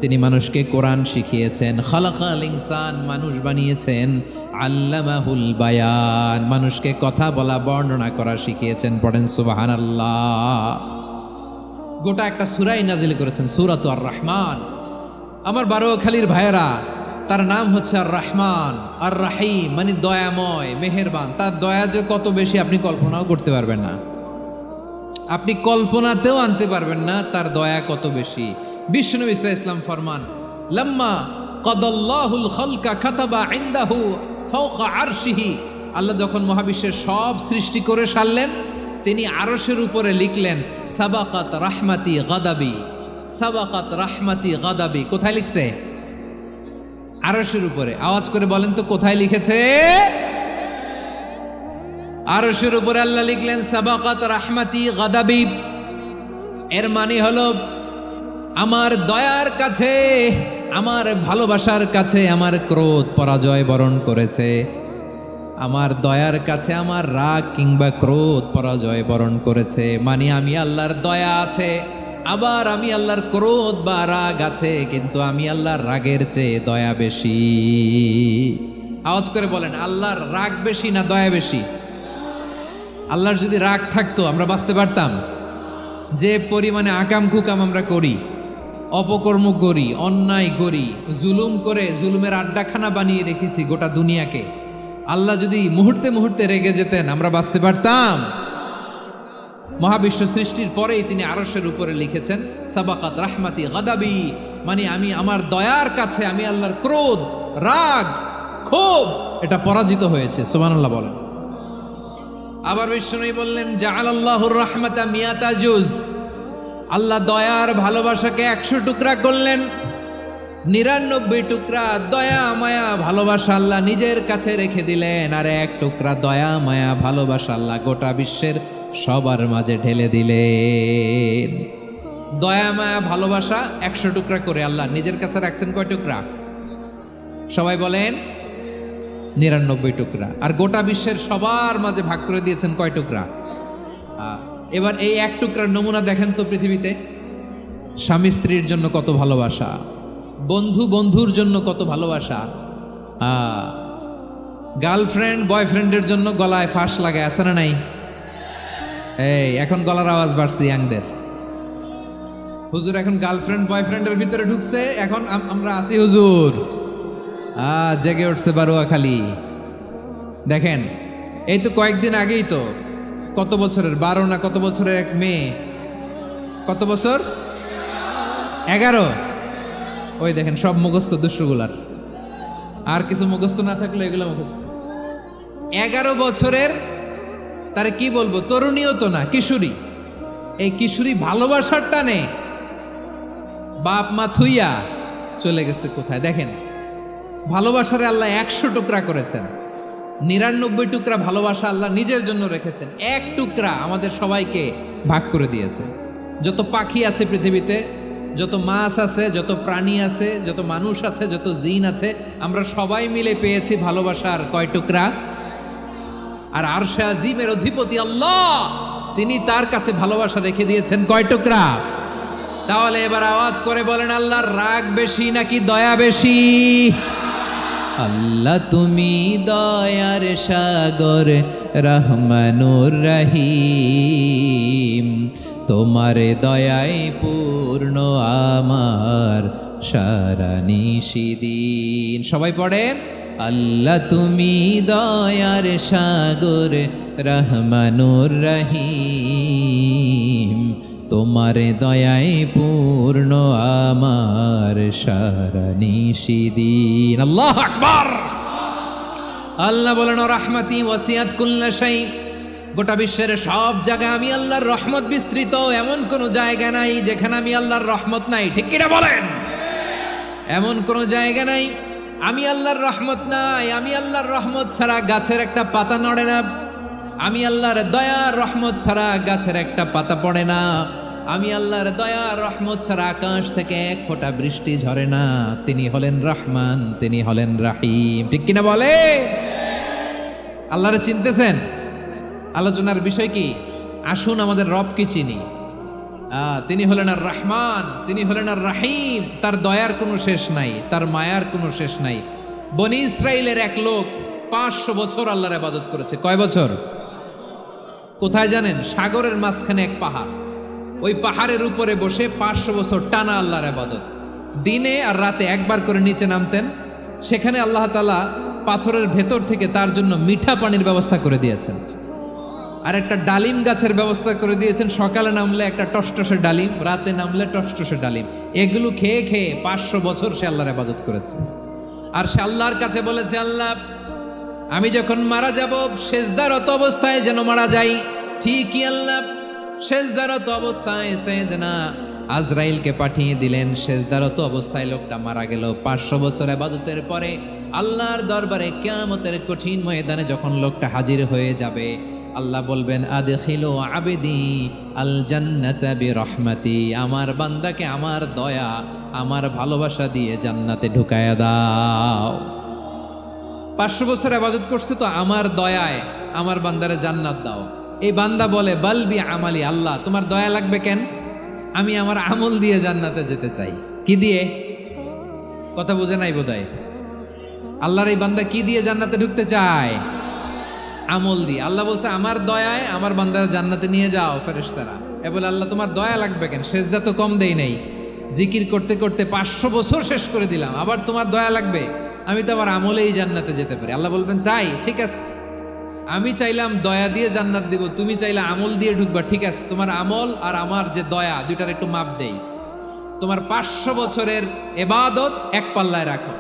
তিনি মানুষকে কোরআন শিখিয়েছেন। খালাকাল ইনসান, মানুষ বানিয়েছেন। আল্লামাহুল বায়ান, মানুষকে কথা বলা, বর্ণনা করা শিখিয়েছেন। পড়েন সুবহানাল্লাহ। গোটা একটা সূরাই নাজিল করেছেন, সূরাত আর রহমান। আমার বারোখালীর ভাইয়েরা, তার নাম হচ্ছে আর রহমান, আর রাহিম মানে দয়াময়, মেহেরবান। তার দয়া যে কত বেশি আপনি কল্পনাও করতে পারবেন না, আপনি কল্পনাতেও আনতে পারবেন না তার দয়া কত বেশি। বিশ্বনবী সাল্লাল্লাহু আলাইহি ওয়াসাল্লাম ফরমান লাম্মা কাদাল্লাহুল খালকা কাতাবা ইনদাহু ফাওকা আরশিহি। আল্লাহ যখন মহাবিশ্বের সব সৃষ্টি করে সারলেন, তিনি আরশের উপরে লিখলেন সাবাকাত রাহমাতি গাদাবি, সাবাকাত রাহমাতি গাদাবি। কোথায় লিখছে? আরশের উপরে। আওয়াজ করে বলেন তো কোথায় লিখেছে? আরশের উপরে আল্লাহ লিখলেন সাবাকাত রাহমাতি গাদাবি। এর মানে হলো আমার দয়ার কাছে, আমার ভালোবাসার কাছে আমার ক্রোধ পরাজয় বরণ করেছে। আমার দয়ার কাছে আমার রাগ কিংবা ক্রোধ পরাজয় বরণ করেছে। মানে আমি আল্লাহর দয়া আছে, আবার আমি আল্লাহর ক্রোধ বা রাগ আছে, কিন্তু আমি আল্লাহর রাগের চেয়ে দয়া বেশি। আওয়াজ করে বলেন আল্লাহর রাগ বেশি না দয়া বেশি? আল্লাহর যদি রাগ থাকতো আমরা বাঁচতে পারতাম? যে পরিমাণে আকাম কুকাম আমরা করি, অপকর্ম করি, অন্যায় করি, জুলুম করে জুলুমের আড্ডাখানা বানিয়ে রেখেছি গোটা দুনিয়াকে, আল্লাহ যদি মুহূর্তে মুহূর্তে রেগে যেতেন আমরা বাঁচতে পারতাম? মহাবিশ্ব সৃষ্টির পরেই তিনি আরশের উপরে লিখেছেন সাবাকাত রাহমাতি গাদাবি, মানে আমি আমার দয়ার কাছে আমি আল্লাহর ক্রোধ, রাগ, ক্ষোভ এটা পরাজিত হয়েছে। সুবহানাল্লাহ বলেন। আবার বিষ্ণু বললেন জাআলাল্লাহুর রাহমাতা মিয়াতা জুজ। আল্লাহ দয়ার ভালোবাসাকে ১০০ টুকরা করলেন, ৯৯ টুকরা দয়া মায়া ভালোবাসা আল্লাহ নিজের কাছে রেখে দিলেন, আর ১ টুকরা দয়া মায়া ভালোবাসা আল্লাহ গোটা বিশ্বের সবার মাঝে ঢেলে দিলেন। দয়া মায়া ভালোবাসা ১০০ টুকরা করে আল্লাহ নিজের কাছে রাখছেন কয় টুকরা? সবাই বলেন ৯৯ টুকরা। আর গোটা বিশ্বের সবার মাঝে ভাগ করে দিয়েছেন কয় টুকরা? এবার এই ১ টুকরার নমুনা দেখেন তো পৃথিবীতে। স্বামী স্ত্রীর জন্য কত ভালোবাসা, বন্ধু বন্ধুর জন্য কত ভালোবাসা, গার্লফ্রেন্ড বয়ফ্রেন্ডের জন্য গলায় ফাঁস লাগায়, আছে না নাই? এই এখন গলার আওয়াজ বাড়ছে ইয়াংদের। হুজুর এখন গার্লফ্রেন্ড বয়ফ্রেন্ডের ভিতরে ঢুকছে, এখন আমরা আছি হুজুর। জেগে উঠছে বারোয়াখালী। দেখেন এই তো কয়েকদিন আগেই তো, কত বছরের ১২ না কত বছরের এক মেয়ে, কত বছর? ১১। ওই দেখেন সব মুখস্থ দুষ্টগুলার, আর কিছু মুখস্থ না থাকলে এগুলো মুখস্থ। 11 বছরের, তারে কি বলবো, তরুণীও তো না, কিশোরী। এই কিশোরী ভালোবাসার টানে বাপ মা থুইয়া চলে গেছে কোথায়। দেখেন ভালোবাসারে আল্লাহ 100 টুকরা করেছেন, 99 টুকরা ভালোবাসা আল্লাহ নিজের জন্য রেখেছেন, 1 টুকরা আমাদের সবাইকে ভাগ করে দিয়েছে। যত পাখি আছে পৃথিবীতে, যত মাছ আছে, যত প্রাণী আছে, যত মানুষ আছে, যত জিন আছে, আমরা সবাই মিলে পেয়েছি ভালোবাসার কয় টুকরা? আর আরশে আজিমের অধিপতি আল্লাহ, তিনি তার কাছে ভালোবাসা রেখে দিয়েছেন কয় টুকরা? তাহলে এবার আওয়াজ করে বলেন, আল্লাহর রাগ বেশি নাকি দয়া বেশি? আল্লাহ তুমি দয়ার সাগর, রহমানুর রহিম, তোমার দয়ায় পূর্ণ আমার সারা নিশিদিন। সবাই পড়েন, আল্লাহ তুমি দয়ার সাগর, রহমানুর রহিম, তোমার দয়ায় পূর্ণ আমার সারা নিশিদিন। আল্লাহু আকবার। আল্লাহ বলেন, রাহমাতি ওয়াসিয়াত কুল্লা শাই, গোটা বিশ্বের সব জায়গায় আমি আল্লাহর রহমত বিস্তৃত, এমন কোন জায়গা নাই যেখানে আমি আল্লাহর রহমত নাই। ঠিক কিনা বলেন? এমন কোন জায়গা নাই আমি আল্লাহর রহমত নাই। আমি আল্লাহর রহমত ছাড়া গাছের একটা পাতা নড়ে না, আমি আল্লাহর দয়ার রহমত ছাড়া গাছের একটা পাতা পড়ে না, আমি আল্লাহর দয়ার রহমত ছাড়া আকাশ থেকে 1 ফোঁটা বৃষ্টি ঝরে না। তিনি হলেন রহমান, তিনি হলেন রাহিম। ঠিক কিনা বলে? আল্লাহরে চিনতেছেন? আলোচনার বিষয় কি? আসুন আমাদের রব কি চিনি। তিনি হলেন আর রহমান, তিনি হলেন আর রাহিম। তার দয়ার কোনো শেষ নাই, তার মায়ার কোনো শেষ নাই। বনি ইসরাইলের এক লোক 500 বছর আল্লাহর ইবাদত করেছে। কয় বছর? কোথায় জানেন? সাগরের মাঝখানে এক পাহাড়, ওই পাহাড়ের উপরে বসে 500 বছর টানা আল্লাহর ইবাদত। দিনে আর রাতে একবার করে নিচে নামতেন। সেখানে আল্লাহ তাআলা পাথরের ভেতর থেকে তার জন্য মিঠা পানির ব্যবস্থা করে দিয়েছেন, আর একটা ডালিম গাছের ব্যবস্থা করে দিয়েছেন। সকালে নামলে একটা টসটসে ডালিম, রাতে নামলে টসটসে ডালিম। এগুলো খেয়ে খেয়ে 500 বছর সে আল্লাহর ইবাদত করেছে। আর সে আল্লাহর কাছে বলেছে, আল্লাহ আমি যখন মারা যাব সেজদারত অবস্থায় যেন মারা যাই। ঠিকই আল্লাহ সেজদারত অবস্থায় সাইয়েদনা আজরাইলকে পাঠিয়ে দিলেন। সেজদারত অবস্থায় লোকটা মারা গেল। 500 বছর ইবাদতের পরে আল্লাহর দরবারে কিয়ামতের কঠিন ময়দানে যখন লোকটা হাজির হয়ে যাবে, আল্লাহ বলবেন, আদখিলু আবদি আল জান্নাতা বিরহমাতি, আমার বান্দাকে আমার দয়া, আমার ভালোবাসা দিয়ে জান্নাতে ঢুকায়া দাও। 500 বছর ইবাদত করছে তো আমার দয়ায় আমার বান্দারে জান্নাত দাও। এই বান্দা বলে, বালবি আমালি, আল্লাহ তোমার দয়া লাগবে কেন? আমি আমার আমল দিয়ে জান্নাতে যেতে চাই। কি দিয়ে? কথা বুঝে নাই বোধহয়। আল্লাহর এই বান্দা কি দিয়ে জান্নাতে ঢুকতে চায়? আমল দিয়ে। আল্লাহ বলছে, আমার দয়ায় আমার বান্দারা জান্নাতে নিয়ে যাও। ফেরেশতারা এ বলে, আল্লাহ তোমার দয়া লাগবে কেন? সেজদা তো কম দেই নাই, জিকির করতে করতে 500 বছর শেষ করে দিলাম, আবার তোমার দয়া লাগবে? আমি তো আমার আমলেই জান্নাতে যেতে পারি। আল্লাহ বলবেন, তাই ঠিক আছে, আমি চাইলাম দয়া দিয়ে জান্নাত দিব, তুমি চাইলে আমল দিয়ে ঢুকবা। ঠিক আছে, তোমার আমল আর আমার যে দয়া, দুইটার একটু মাপ দেই। তোমার 500 বছরের ইবাদত এক পাল্লায় রাখো।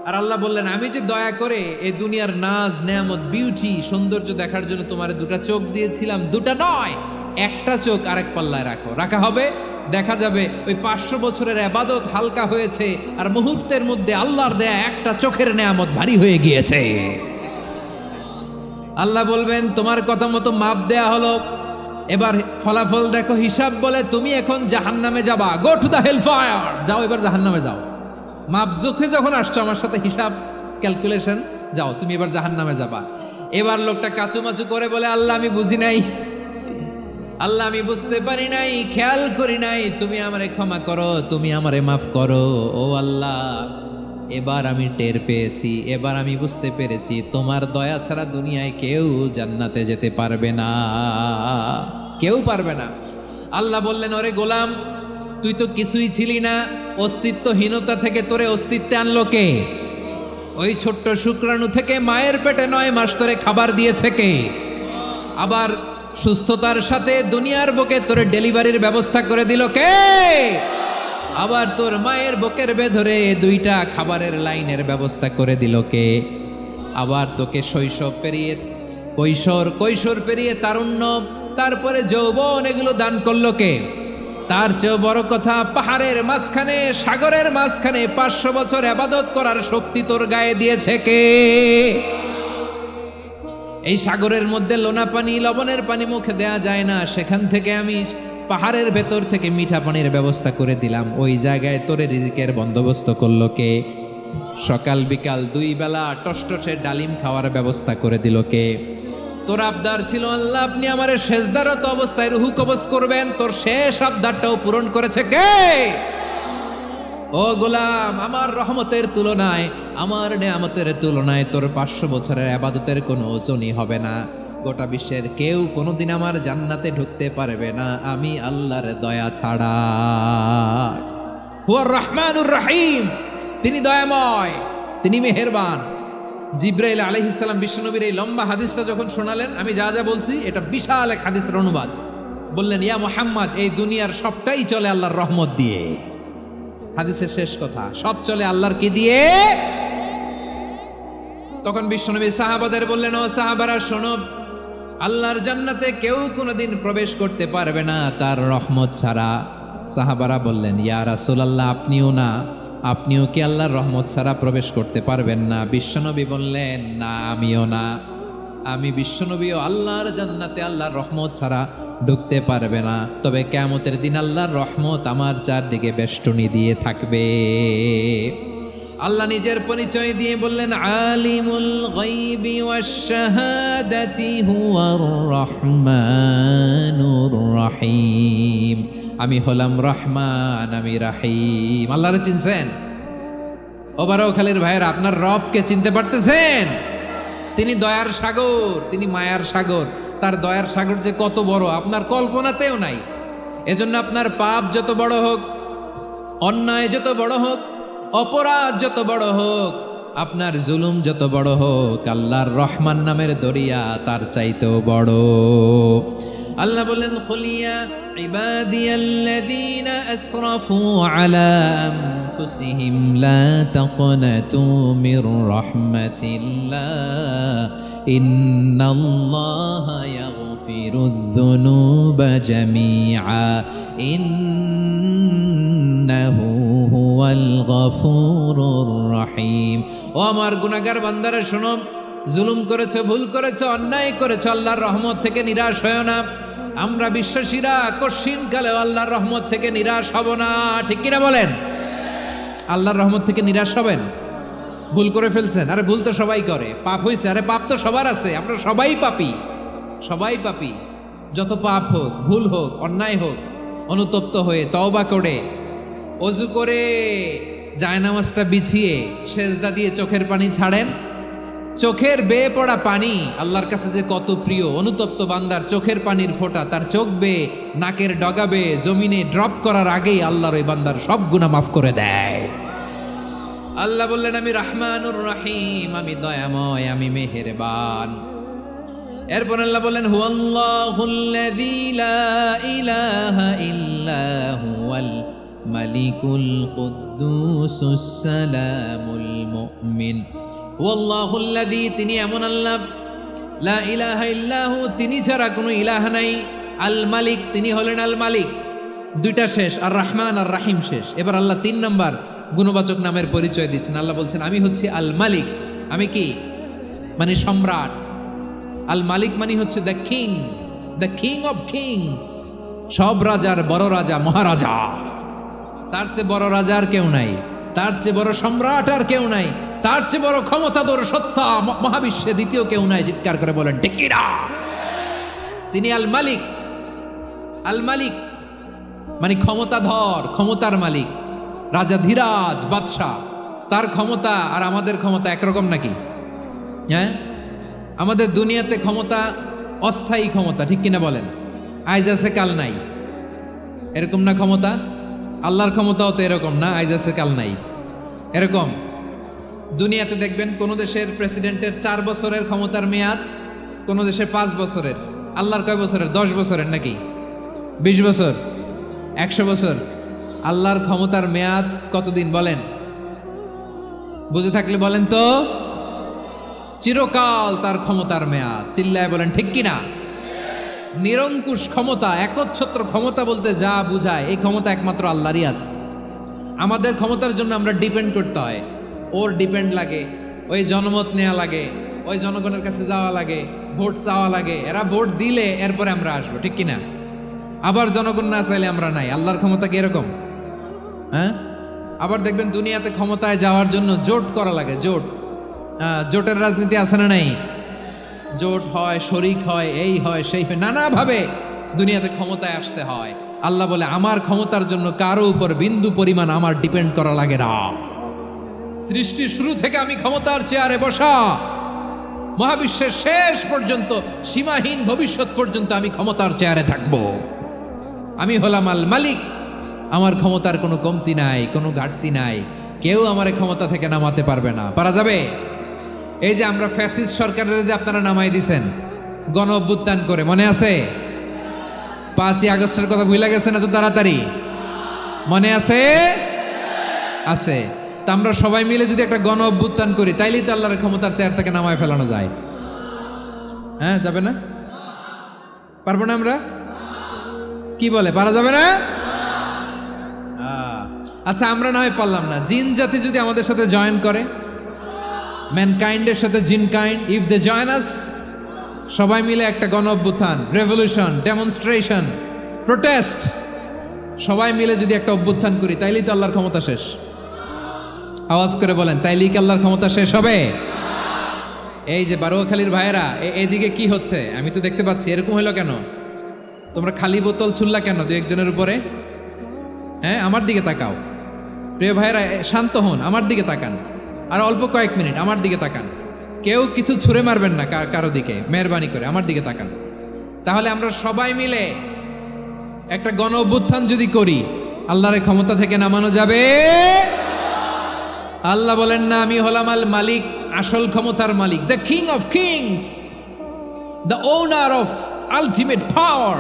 আর আল্লাহ বললেন, আমি যে দয়া করে এই দুনিয়ার নাজ নেয়ামত বিউটি সৌন্দর্য দেখার জন্য তোমার 2টা চোখ দিয়েছিলাম, 2টা নয়, একটা চোখ আরেক পাল্লায় রাখো। রাখা হবে, দেখা যাবে ওই 500 বছরের ইবাদত হালকা হয়েছে, আর মুহূর্তের মধ্যে আল্লাহর দেয়া একটা চোখের নেয়ামত ভারী হয়ে গিয়েছে। আল্লাহ বলবেন, তোমার কথা মতো মাপ দেয়া হলো, এবার ফলাফল দেখো। হিসাব বলে, তুমি এখন জাহান্নামে যাবা। Go to the hell fire, যাও এবার জাহান্নামে যাও। মাপ জোখে যখন আসছো আমার সাথে হিসাব ক্যালকুলেশন, যাও তুমি এবার জাহান্নামে যাবা। এবার লোকটা কাচুমাচু করে বলে, আল্লাহ আমি বুঝি নাই, আল্লাহ আমি বুঝতে পারি নাই, খেয়াল করি নাই, তুমি আমারে ক্ষমা করো, তুমি আমারে মাফ করো। ও আল্লাহ, এবার আমি টের পেয়েছি, এবার আমি বুঝতে পেরেছি, তোমার দয়া ছাড়া দুনিয়ায় কেউ জান্নাতে যেতে পারবে না, কেউ পারবে না। আল্লাহ বললেন, ওরে গোলাম, তুই তো কিছুই ছিলি না, অস্তিত্বহীনতা থেকে তোরে অস্তিত্বে আনলো কে? ওই ছোট্ট শুক্রাণু থেকে মায়ের পেটে 9 মাস তোরে খাবার দিয়েছে কে? আবার সুস্থতার সাথে দুনিয়ার বুকে তোরে ডেলিভারির ব্যবস্থা করে দিল কে? আবার তোর মায়ের বুকের ভেতরে দুইটা খাবারের লাইনের ব্যবস্থা করে দিল কে? আবার তোকে শৈশব পেরিয়ে কৈশোর পেরিয়ে তারুণ্য, তারপরে যৌবন, এগুলো দান করলো কে? তার চেয়েও বড় কথা, পাহাড়ের মাঝখানে, সাগরের মাঝখানে 500 বছর ইবাদত করার শক্তি তোর গায়ে দিয়েছে কে? এই সাগরের মধ্যে লোনা পানি, লবণের পানি মুখে দেয়া যায় না, সেখান থেকে আমি পাহাড়ের ভেতর থেকে মিঠা পানির ব্যবস্থা করে দিলাম। ওই জায়গায় তোরে রিজিকের বন্দোবস্ত করলো কে? সকাল বিকাল 2 বেলা টসটসে ডালিম খাওয়ার ব্যবস্থা করে দিল কে? তোর আবদার ছিল আল্লাহ আপনি আমার সেজদারত অবস্থায় রুহু কবজ করবেন, তোর শেষ আবদারটাও পূরণ করেছে কে? ও গোলাম, আমার রহমতের তুলনায়, আমার নেয়ামতের তুলনায় তোর 500 বছরের ইবাদতের কোনো ওজনই হবে না। গোটা বিশ্বের কেউ কোনোদিন আমার জান্নাতে ঢুকতে পারবে না আমি আল্লাহর দয়া ছাড়া। হুয়ার রহমানুর রহিম, তিনি দয়াময়, তিনি মেহেরবান। জিব্রাইল আলাইহিস সালাম বিশ্বনবীর এই লম্বা হাদিসটা যখন শোনালেন, আমি যা যা বলছি এটা বিশাল এক হাদিসের অনুবাদ। বললেন, ইয়া মুহাম্মদ, এই দুনিয়ার সবটাই চলে আল্লাহর রহমত দিয়ে। হাদিসের শেষ কথা, সব চলে আল্লাহর কি দিয়ে? তখন বিশ্বনবী সাহাবাদের বললেন, ও সাহাবারা শোনো, আল্লাহর জান্নাতে কেউ কোনোদিন প্রবেশ করতে পারবে না তার রহমত ছাড়া। সাহাবারা বললেন, ইয়া রাসূলুল্লাহ, আপনিও কি আল্লাহর রহমত ছাড়া প্রবেশ করতে পারবেন না? বিশ্বনবী বললেন, না, আমিও না। আমি বিশ্বনবীও আল্লাহর জান্নাতে আল্লাহর রহমত ছাড়া ঢুকতে পারবে না। তবে কিয়ামতের দিন আল্লাহর রহমত আমার চারদিকে বেষ্টনী দিয়ে থাকবে। আল্লাহ নিজের পরিচয় দিয়ে বললেন, আলিমুল গায়বি ওয়াশ শাহাদাতি হুয়ার রহমানুর রহিম। আমি হলাম রহমান, আমি রাহিম। আল্লাহরে চিনছেন? ওবারখালীর ভাইয়েরা, আপনার রবকে চিনতে পারতেছেন? তিনি দয়ার সাগর, তিনি মায়ার সাগর। তার দয়ার সাগর যে কত বড় আপনার কল্পনাতেও নাই। এজন্য আপনার পাপ যত বড় হোক, অন্যায় যত বড় হোক, অপরাধ যত বড় হোক, আপনার জুলুম যত বড় হোক, আল্লাহর রহমান নামের দরিয়া তার চাইতেও বড়। আল্লাহ বলেন, খুলিয়া ইবাদিয়াল্লাযীনা আসরাফু আলা আনফুসিহিম লা তাকনাতু মির রাহমাতিল্লাহ ইন্নাল্লাহা ইয়াগফিরুয যুনুবা জামিআ ইন্নাহু হুয়াল গফুরুর রহিম। ও আমার গুনাহগার বান্দারা শোনো, জুলুম করেছো, ভুল করেছো, অন্যায় করেছো, আল্লাহর রহমত থেকে নিরাশ হয়ো না। আমরা বিশ্বাসীরা কশিনকালেও আল্লাহর রহমত থেকে নিরাশ হব না। ঠিক কিনা বলেন? আল্লাহর রহমত থেকে নিরাশ হবেন? ভুল করে ফেলছেন, আরে ভুল তো সবাই করে। পাপ হয়েছে, আরে পাপ তো সবার আছে। আপনারা সবাই পাপী, সবাই পাপী। যত পাপ হোক, ভুল হোক, অন্যায় হোক, অনুতপ্ত হয়ে তওবা করে, ওযু করে, জায়নামাজটা বিছিয়ে সেজদা দিয়ে চোখের পানি ছাড়েন। চোখের বেয়ে পড়া পানি আল্লাহর কাছে যে কত প্রিয়। অনুতপ্ত বান্দার চোখের পানির ফোঁটা তার চোখ বেয়ে, নাকের ডগা বেয়ে জমিনে ড্রপ করার আগেই আল্লাহর ওই বান্দার সব গুনাহ মাফ করে দেয়। আল্লাহ বললেন, আমি রহমানুর রহিম, আমি দয়াময়, আমি মেহেরবান। এরপর আল্লাহ বললেন, হুয়াল্লাহুল্লাযী লা ইলাহা ইল্লা হুয়াল মালিকুল কুদ্দুসুস সালামুল মুমিন। ওয়াল্লাহুল্লাযী, তিনি এমন আল্লাহ, লা ইলাহা ইল্লাহু, তিনি ছাড়া কোনো ইলাহ নাই। আল মালিক, তিনি হলেন আল মালিক। দুইটা শেষ, আর রহমান আর রাহিম শেষ। এবার আল্লাহ 3 নাম্বার গুণবাচক নামের পরিচয় দিচ্ছেন। আল্লাহ বলছেন, আমি হচ্ছি আল মালিক। আমি কি? মানে সম্রাট। আল মালিক মানে হচ্ছে দ্য কিং অফ কিংস। সব রাজার বড় রাজা, মহারাজা। তার চেয়ে বড় রাজা আর কেউ নাই, তার চেয়ে বড় সম্রাট আর কেউ নাই, তার চেয়ে বড় ক্ষমতাধর সত্তা মহাবিশ্বে দ্বিতীয় কেউ নাই। চিৎকার করে বলেন ঠিক কিনা? তিনি আল মালিক। আল মালিক মানে ক্ষমতাধর, ক্ষমতার মালিক, রাজা ধীরাজ বাদশাহ। তার ক্ষমতা আর আমাদের ক্ষমতা একরকম নাকি? হ্যাঁ, আমাদের দুনিয়াতে ক্ষমতা অস্থায়ী ক্ষমতা, ঠিক কিনা বলেন? আইজ আছে কাল নাই, এরকম না ক্ষমতা? আল্লাহর ক্ষমতাও তো এরকম না, আইজ আছে কাল নাই এরকম। দুনিয়াতে দেখবেন কোন দেশের প্রেসিডেন্টের 4 বছরের ক্ষমতার মেয়াদ, কোন দেশের 5 বছরের। আল্লাহর কয় বছরের? 10 বছরের নাকি 20 বছর, 100 বছর? আল্লাহর ক্ষমতার মেয়াদ কতদিন বলেন? বুঝে থাকলে বলেন তো। চিরকাল তার ক্ষমতার মেয়াদ। চিল্লায় বলেন ঠিক কিনা? নিরঙ্কুশ ক্ষমতা, একচ্ছত্র ক্ষমতা বলতে যা বুঝায়, এই ক্ষমতা একমাত্র আল্লাহরই আছে। আমাদের ক্ষমতার জন্য আমরা ডিপেন্ড করতে হয়, ওর ডিপেন্ড লাগে, ওই জনমত নেওয়া লাগে, ওই জনগণের কাছে যাওয়া লাগে, ভোট চাওয়া লাগে, এরা ভোট দিলে এরপরে আমরা আসবো, ঠিক কিনা? আবার জনগণ না চাইলে আমরা নাই। আল্লাহর ক্ষমতা কি এরকম? হ্যাঁ, আবার দেখবেন দুনিয়াতে ক্ষমতায় যাওয়ার জন্য জোট করা লাগে। জোটের রাজনীতি আছে না নাই? জোট হয়, শরিক হয়, এই হয়, সেই হয়, নানাভাবে দুনিয়াতে ক্ষমতায় আসতে হয়। আল্লাহ বলে আমার ক্ষমতার জন্য কারো উপর বিন্দু পরিমাণ আমার ডিপেন্ড করা লাগে না। সৃষ্টি শুরু থেকে আমি ক্ষমতার চেয়ারে বসা, মহাবিশ্বের শেষ পর্যন্ত, সীমাহীন ভবিষ্যৎ পর্যন্ত আমি ক্ষমতার চেয়ারে থাকব। আমি হলাম আল মালিক। আমার ক্ষমতার কোনো কমতি নাই, কোনো ঘাটতি নাই। কেউ আমার ক্ষমতা থেকে নামাতে পারবে না। পারা যাবে? এই যে আমরা ফ্যাসিস্ট সরকারের যে আপনারা নামাই দিছেন গণ অভ্যুত্থান করে, মনে আছে? 5ই আগস্টের কথা ভুলে গেছেন এত তাড়াতাড়ি? মনে আছে? আছে। তা আমরা সবাই মিলে যদি একটা গণ অভ্যুত্থান করি, তাইলেই তো আল্লাহর ক্ষমতার চেয়ার থেকে নামায় ফেলানো যায়। হ্যাঁ, যাবে না? পারবো না আমরা? কি বলে, পারা যাবে না? আচ্ছা, আমরা না হয় পারলাম না, জিন জাতি যদি আমাদের সাথে জয়েন করে, ম্যানকাইন্ডের সাথে জিনকাইন্ড, ইফ দে জয়েন আস, সবাই মিলে একটা গণ অভ্যুত্থান, রেভলিউশন, ডেমনস্ট্রেশন, প্রোটেস্ট, সবাই মিলে যদি একটা অভ্যুত্থান করি, তাইলেই তো আল্লাহর ক্ষমতা শেষ। আওয়াজ করে বলেন, তাইলেই কি আল্লাহর ক্ষমতা শেষ হবে? এই যে বারোয়াখালীর ভাইয়েরা, এদিকে কি হচ্ছে আমি তো দেখতে পাচ্ছি, এরকম হলো কেন? তোমরা খালি বোতল ছুড়লা কেন দু একজনের উপরে? হ্যাঁ, আমার দিকে তাকাও। প্রিয় ভাইয়েরা, শান্ত হন, আমার দিকে তাকান। আর অল্প কয়েক মিনিট আমার দিকে তাকান। কেউ কিছু ছুঁড়ে মারবেন না কারো দিকে, মেহরবানি করে আমার দিকে তাকান। তাহলে আমরা সবাই মিলে একটা গণ অভ্যুত্থান যদি করি, আল্লাহর ক্ষমতা থেকে নামানো যাবে? আল্লাহ বলেন না, আমি হলাম আল মালিক, আসল ক্ষমতার মালিক, the king of kings, the owner of ultimate power,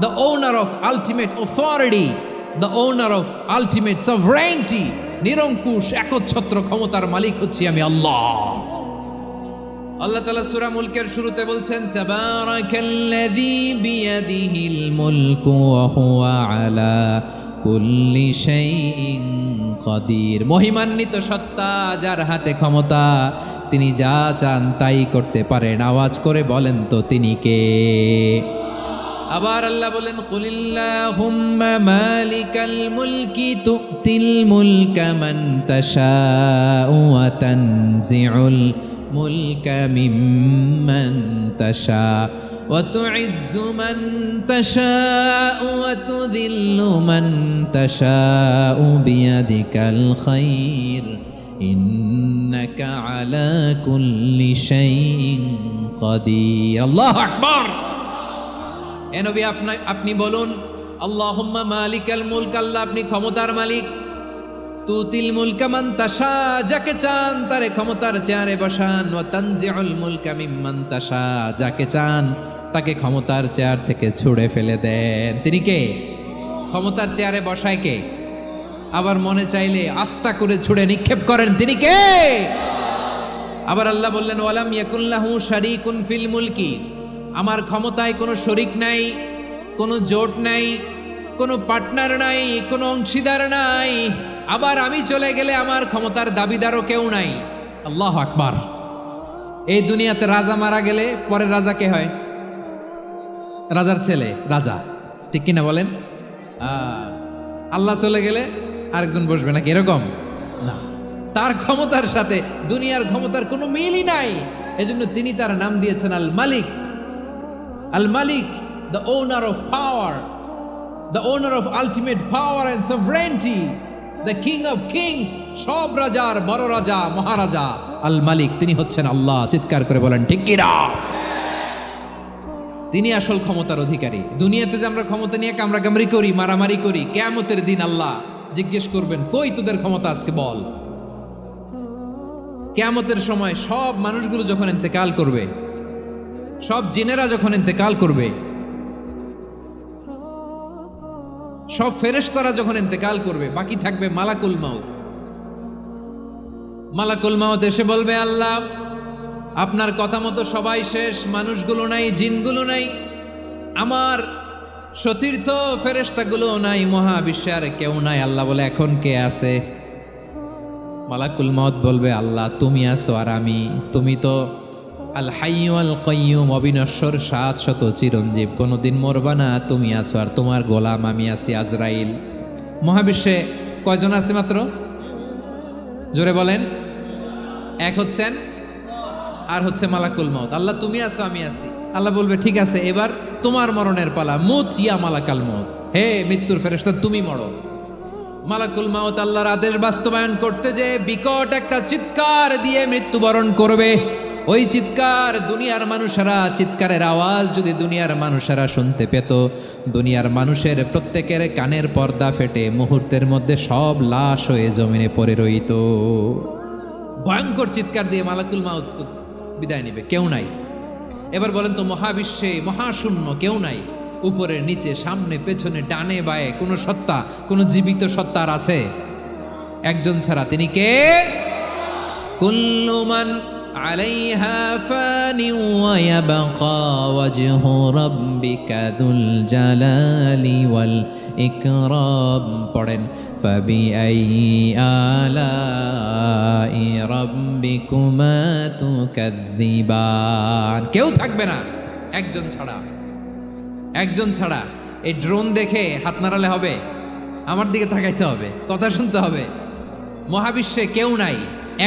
the owner of ultimate authority, the owner of ultimate sovereignty. নিরঙ্কুশ একচ্ছত্র ক্ষমতার মালিক হচ্ছি আমি আল্লাহ। আল্লাহ তাআলা সূরা মুলকের শুরুতে বলছেন, তাবারাকাল্লাযী বিয়াদিহিল মুলকু ওয়া হুয়া আলা কুল্লি শাইইন কাদির। মহিমান্বিত সত্তা, যার হাতে ক্ষমতা, তিনি যা চান তাই করতে পারেন। আওয়াজ করে বলেন তো তিনি কে? আবার আল্লাহ বলেন, কুলিল্লাহুম্মা মালিকাল মুলকি তুতিল মুলকা মান তাশাউ ওয়া তানজিউল মুলকা মিম্মান তাশা ওয়া তুইজ্জু মান তাশাউ ওয়া তুযিল্লু মান তাশাউ বিয়াদিকাল খায়র ইন্নাকা আলা কুল্লি শাইইন কাদির। আল্লাহু আকবার। এ নবী, আপনি বলুন, আল্লাহুম্মা মালিকাল মুলক, আল্লাহ আপনি ক্ষমতার মালিক। তুতিল মুলকা মান তাশা, যাকে চান তারে ক্ষমতার চেয়ারে বসান। ওয়া তানজিউল মুলকা মিম্মান তাশা, যাকে চান তাকে ক্ষমতার চেয়ার থেকে ছুঁড়ে ফেলে দেন। তিনি কে? ক্ষমতার চেয়ারে বসায় কে? আবার মনে চাইলে আস্থা করে ছুঁড়ে নিক্ষেপ করেন, তিনি কে? আবার আল্লাহ বললেন, ওয়ালাম ইয়াকুল্লাহু শারীকুন ফিল মুলকি, আমার ক্ষমতায় কোনো শরিক নাই, কোনো জোট নাই, কোনো পার্টনার নাই, কোনো অংশীদার নাই। আবার আমি চলে গেলে আমার ক্ষমতার দাবিদারও কেউ নাই। আল্লাহু আকবার। এই দুনিয়াতে রাজা মারা গেলে পরের রাজা কে হয়? রাজার ছেলে রাজা, ঠিক কিনা বলেন? আল্লাহ চলে গেলে আরেকজন বসবে নাকি? এরকম না, তার ক্ষমতার সাথে দুনিয়ার ক্ষমতার কোনো মিলই নাই। এজন্য তিনি তার নাম দিয়েছেন আল মালিক। আল মালিক, the owner of power, the owner of ultimate power and sovereignty, the king of kings, সব রাজার বড় রাজা, মহারাজা আল মালিক, তিনি হচ্ছেন আল্লাহ। চিৎকার করে বলেন ঠিক কি না? তিনি আসল ক্ষমতার অধিকারী। দুনিয়াতে যে আমরা ক্ষমতা নিয়ে কামড়াকামড়ি করি, মারামারি করি, কিয়ামতের দিন আল্লাহ জিজ্ঞেস করবেন, কই তোদের ক্ষমতা আজকে বল। কিয়ামতের সময় সব মানুষগুলো যখন ইন্তেকাল করবে, সব জিনেরা যখন ইন্তেকাল করবে, সব ফেরেশতারা যখন ইন্তেকাল করবে, বাকি থাকবে মালাকুল মাউত। মালাকুল মাউত এসে বলবে, আল্লাহ আপনার কথা মতো সবাই শেষ, মানুষগুলো নাই, জিনগুলো নাই, আমার সতীর্থ ফেরেশতাগুলো নাই, মহাবিশ্বে আর কেউ নাই। আল্লাহ বলে, এখন কে আছে? মালাকুল মাউত বলবে, আল্লাহ তুমি আছো আর আমি। তুমি তো আল হাইয়্যু আল কাইয়্যুম, অবিনশ্বর, শাশ্বত, চিরঞ্জীব, কোনোদিন মরবা না, তুমি আছো আর তোমার গোলাম আমি আছি আজরাইল। মহাবিশ্বে কয়জন আছে মাত্র? জোরে বলেন। এক হচ্ছেন আর হচ্ছে মালাকুল মাউত। আল্লাহ তুমি আছো আমি আছি। আল্লাহ বলবে, ঠিক আছে, এবার তোমার মরণের পালা, মুত ইয়া মালাকাল মাউত, হে মৃত্যুর ফেরেশতা তুমি মরো। মালাকুল মাউত আল্লাহর আদেশ বাস্তবায়ন করতে যে বিকট একটা চিৎকার দিয়ে মৃত্যুবরণ করবে। ওই চিৎকার দুনিয়ার মানুষেরা, চিৎকারের আওয়াজ যদি দুনিয়ার মানুষেরা শুনতে পেত, দুনিয়ার মানুষের প্রত্যেকের কানের পর্দা ফেটে মুহূর্তের মধ্যে সব লাশ হয়ে জমিনে পড়ে রইত। ভয়ঙ্কর চিৎকার দিয়ে মালাকুল মাউত বিদায় নেবে, কেউ নাই। এবার বলেন তো, মহাবিশ্বে মহাশূন্য, কেউ নাই, উপরে নিচে, সামনে পেছনে, ডানে বায়ে কোনো সত্তা, কোনো জীবিত সত্তা আর আছে? একজন ছাড়া, তিনি কে? কুল্লু মান আলাইহা ফানি ওয়া ইয়াবকা ওয়াজহু রাব্বিকা যুল জালালি ওয়াল ইকরাম। পড়েন, ফাবিআইয়ি আলাই রাব্বিকুমা তুকাযযিবান। কেউ থাকবে না একজন ছাড়া, একজন ছাড়া। এই ড্রোন দেখে হাত নাড়ালে হবে? আমার দিকে তাকাইতে হবে, কথা শুনতে হবে। মহাবিশ্বে কেউ নাই,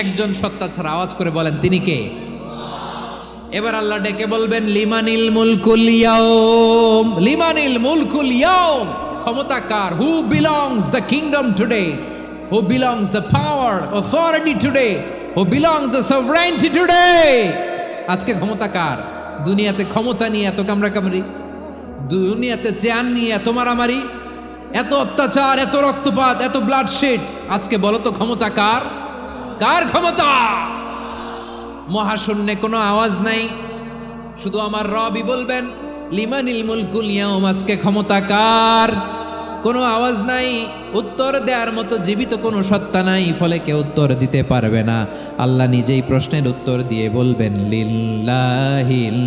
একজন সত্তা ছাড়া। আওয়াজ করে বলেন, তিনি কে? এবার আল্লাহ ডেকে বলবেন, লিমানিল মুলকুল ইয়াউম, লিমানিল মুলকুল ইয়াউম। ক্ষমতা কার? Who belongs the kingdom today, who belongs the power authority today, who belongs the sovereignty today. আজকে ক্ষমতা কার? দুনিয়াতে ক্ষমতা নিয়ে এত কামড়াকামড়ি, দুনিয়াতে চেয়ার নিয়ে এত মারামারি, এত অত্যাচার, এত রক্তপাত, এত ব্লাডশেড। আজকে বলো তো ক্ষমতা কার? কার ক্ষমতা? মহাশূন্যে কোনো আওয়াজ নাই, শুধু আমার রবই বলবেন, লিমানিল মুলকুল ইয়াউম। আজকে ক্ষমতা কার? কোনো আওয়াজ নাই, উত্তর দেওয়ার মতো জীবিত কোনো সত্তা নাই, ফলে কেউ উত্তর দিতে পারবে না। আল্লাহ নিজেই প্রশ্নের উত্তর দিয়ে বলবেন, লিল্লাহিল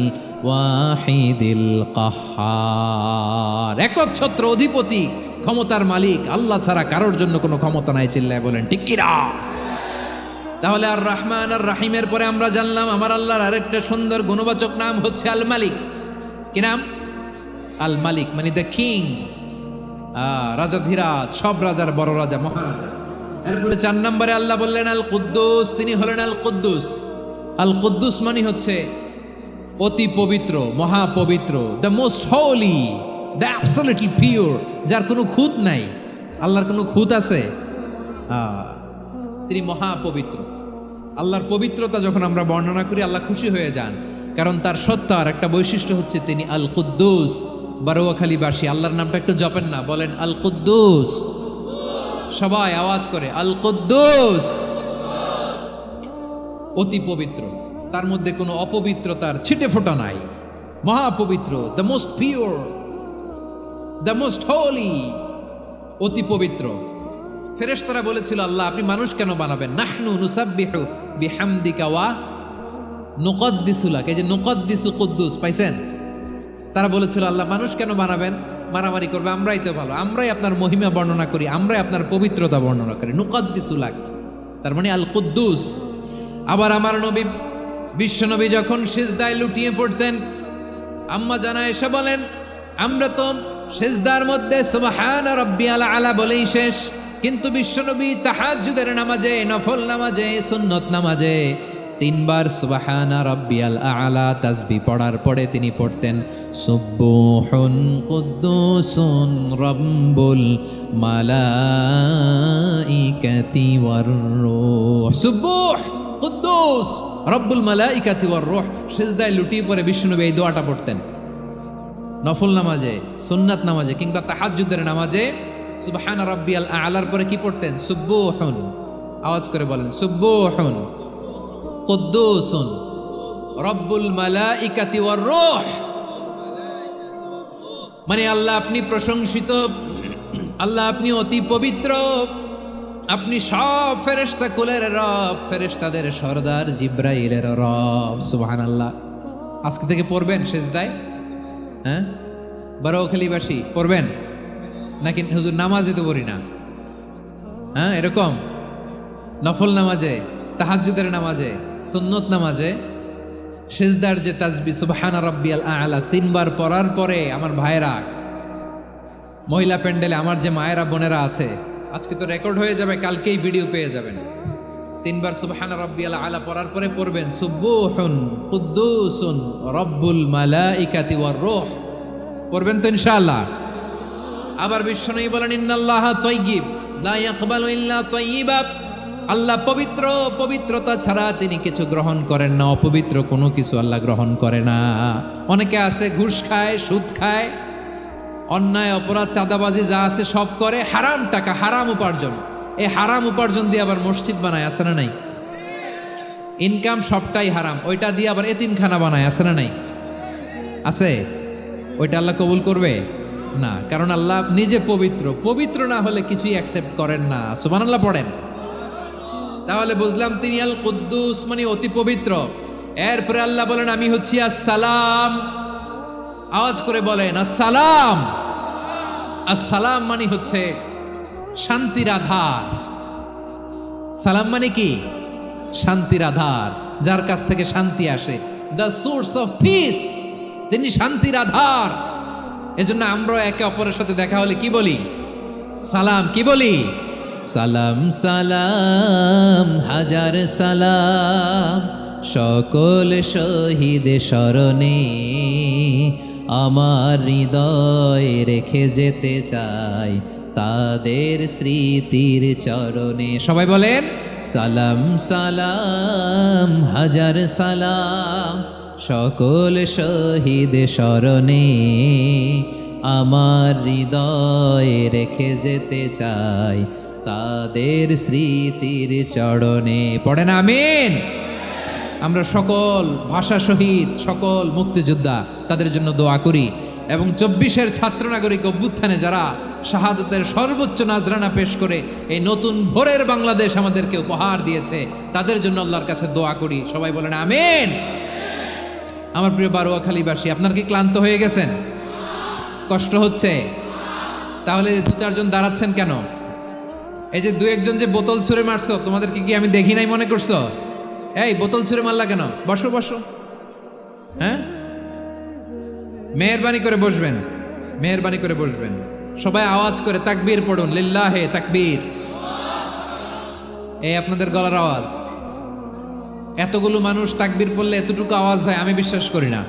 ওয়াহিদিল কাহ্হার। একচ্ছত্র অধিপতি, ক্ষমতার মালিক আল্লাহ ছাড়া কারোর জন্য কোনো ক্ষমতা নাই। চিল্লায় বলেন ঠিক কি না? তাহলে আর রহমান আর রাহিমের পরে আমরা জানলাম আমার আল্লাহর আরেকটা সুন্দর গুণবাচক নাম হচ্ছে আল মালিক। কি নাম? আল মালিক, মানে দ্য কিং, রাজাধিরাজ, সব রাজার বড় রাজা, মহারাজা। এরপরে 4 নম্বরে আল্লাহ বললেন আল কুদ্দুস, তিনি হলেন আল কুদ্দুস। আল কুদ্দুস মানে হচ্ছে অতি পবিত্র, মহাপবিত্র, the most holy, the absolutely pure, যার কোনো খুঁত নাই। আল্লাহর কোনো খুঁত আছে? তিনি মহাপবিত্র। আল্লাহর পবিত্রতা যখন আমরা বর্ণনা করি, আল্লাহ খুশি হয়ে যান, কারণ তার সত্তার একটা বৈশিষ্ট্য হচ্ছে তিনি আল কুদ্দুস। বারোয়াখালীবাসী আল্লাহর নামটা একটু জপেন না, বলেন আল কুদ্দুস। সবাই আওয়াজ করে আল কুদ্দুস। অতি পবিত্র, তার মধ্যে কোনো অপবিত্রতার ছিটে ফোঁটা নাই, মহাপবিত্র, the most pure, the most holy, অতি পবিত্র। ফেরেশতারা বলেছিল, আল্লাহ আপনি মানুষ কেন বানাবেন? নাহনু নুসাব্বিহু বিহামদিকা ওয়া নুকদ্দিসু লাক। এই যে নুকদ্দিসু কুদ্দুস পাইছেন? তারা বলেছিল, আল্লাহ মানুষ কেন বানাবেন? মারামারি করবে, আমরাই তো ভালো, আমরাই আপনার মহিমা বর্ণনা করি, আমরাই আপনার পবিত্রতা বর্ণনা করি। নুকদ্দিসু লাক, তার মানে আল কুদ্দুস। আবার আমার নবী, বিশ্ব নবী যখন সিজদায় লুটিয়ে পড়তেন, আম্মা জানা এসে বলেন, আমরা তো সিজদার মধ্যে সুবহান রাব্বিয়াল আলা বলেই শেষ, কিন্তু বিশ্বনবী তাহাজ্জুদের নামাজে, নফল নামাজে, সুন্নত নামাজে 3 বার সুবহানা রাব্বিয়াল আলা তাসবিহ পড়ার পরে তিনি পড়তেন সুবহুন কুদ্দুসুন রাব্বুল মালাইকাতি ওয়ার রূহ। সুবহ কুদ্দুস রব্বুল মালাইকাতি ওয়ার রূহ। সিজদায় লুটিয়ে পড়ে বিশ্বনবী এই দোয়াটা পড়তেন। নফল নামাজে, সুন্নাত নামাজে কিংবা তাহাজ্জুদের নামাজে সুবহান রাব্বিয়াল আলার পরে কি পড়তেন? সুবহুন। আওয়াজ করে বলেন সুবহুন কুদ্দুসুন রব্বুল মালাইকাতি ওয়ার রূহ। মানে আল্লাহ আপনি প্রশংসিত, আল্লাহ আপনি অতি পবিত্র, আপনি সব ফেরেশতা কুলের রব, ফেরেশতাদের সরদার জিব্রাইলের রব। সুবহানাল্লাহ। আজকে থেকে পড়বেন সেজদায়? হ্যাঁ, বারোখালীবাসী পড়বেন নাকি? হুজুর নামাজে তো পড়ি না। হ্যাঁ, এরকম নফল নামাজে, তাহাজ্জুদের নামাজে, সুন্নত নামাজে সেজদার যে তাসবিহ সুবহান রাব্বিয়াল আ'লা 3 বার পড়ার পরে আমার ভাইরা, মহিলা প্যান্ডেলে আমার যে মায়েরা বোনেরা আছে, আজকে তো রেকর্ড হয়ে যাবে, কালকেই ভিডিও পেয়ে যাবেন। 3 বার সুবহান রাব্বিয়াল আ'লা পড়ার পরে পড়বেন সুবহুন কুদ্দুসুন রব্বুল মালাইকাতি ওয়ার রূহ। পড়বেন তো ইনশাআল্লাহ। আবার বিশ্বনবী বলেন ইন্নাল্লাহা তাইয়্যিব লা ইয়াকবালু ইল্লা তাইয়্যিবা। আল্লাহ পবিত্র, পবিত্রতা ছাড়া তিনি কিছু গ্রহণ করেন না, অপবিত্র কোনো কিছু আল্লাহ গ্রহণ করে না। অনেকে আছে ঘুষ খায়, সুদ খায়, অন্যায় অপরাধ চাঁদাবাজি যা আছে সব করে, হারাম টাকা, হারাম উপার্জন। এই হারাম উপার্জন দিয়ে আবার মসজিদ বানায়, আছে না নাই? ইনকাম সবটাই হারাম, ওইটা দিয়ে আবার এতিমখানা বানায়, আছে না নাই? আছে। ওইটা আল্লাহ কবুল করবে না, কারণ আল্লাহ নিজে পবিত্র। পবিত্র না হলে কিছুই অ্যাকসেপ্ট করেন না। সুবহানাল্লাহ পড়েন। তাহলে বুঝলাম তিনি আল কুদ্দুস মানে অতি পবিত্র। এরপরে আল্লাহ বলেন আমি হচ্ছি আসসালাম। আওয়াজ করে বলেন আসসালাম। আসসালাম মানে হচ্ছে শান্তির আধার। সালাম মানে কি? শান্তির আধার, যার কাছ থেকে শান্তি আসে। দ্য সোর্স অফ পিস, তিনি শান্তির আধার। এজন্য আমরা একে অপরের সাথে দেখা হলে কি বলি? সালাম। কি বলি? সালাম সালাম হাজার সালাম, সকল শহীদ স্মরণে আমার হৃদয় রেখে যেতে চাই তাদের স্মৃতির চরণে। সবাই বলেন সালাম সালাম হাজার সালাম, সকল শহীদ স্মরণে আমার হৃদয় রেখে যেতে চাই তাদের স্মৃতির চরণে। পড়েন আমিন। আমরা সকল ভাষা শহীদ, সকল মুক্তিযোদ্ধা, তাদের জন্য দোয়া করি। এবং 24-এর ছাত্র নাগরিক অভ্যুত্থানে যারা শাহাদাতের সর্বোচ্চ নাজরানা পেশ করে এই নতুন ভোরের বাংলাদেশ আমাদেরকে উপহার দিয়েছে, তাদের জন্য আল্লাহর কাছে দোয়া করি। সবাই বলেন আমিন। আমার প্রিয় বারোয়াখালীবাসী, আপনার কি ক্লান্ত হয়ে গেছেন? কষ্ট হচ্ছে? তাহলে 2-4 জন দাঁড়াচ্ছেন কেন? এই যে 2-1 জন যে বোতল ছুঁড়ে মারছো, তোমাদেরকে কি আমি দেখি নাই মনে করছো? এই বোতল ছুঁড়ে মারলা কেন? বসো বসো। হ্যাঁ, মেহেরবানি করে বসবেন, মেহেরবানি করে বসবেন। সবাই আওয়াজ করে তাকবীর পড়ুন, লিল্লাহে তাকবীর। এই আপনাদের গলার আওয়াজ। এতগুলো মানুষ তাকবীর পড়লে এতটুকু আওয়াজ হয় আমি বিশ্বাস করি না।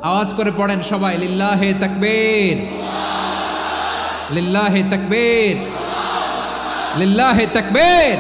আওয়াজ করে পড়েন সবাই, লিল্লাহে তাকবীর, লিল্লাহে তাকবীর, লিল্লাহে তাকবীর।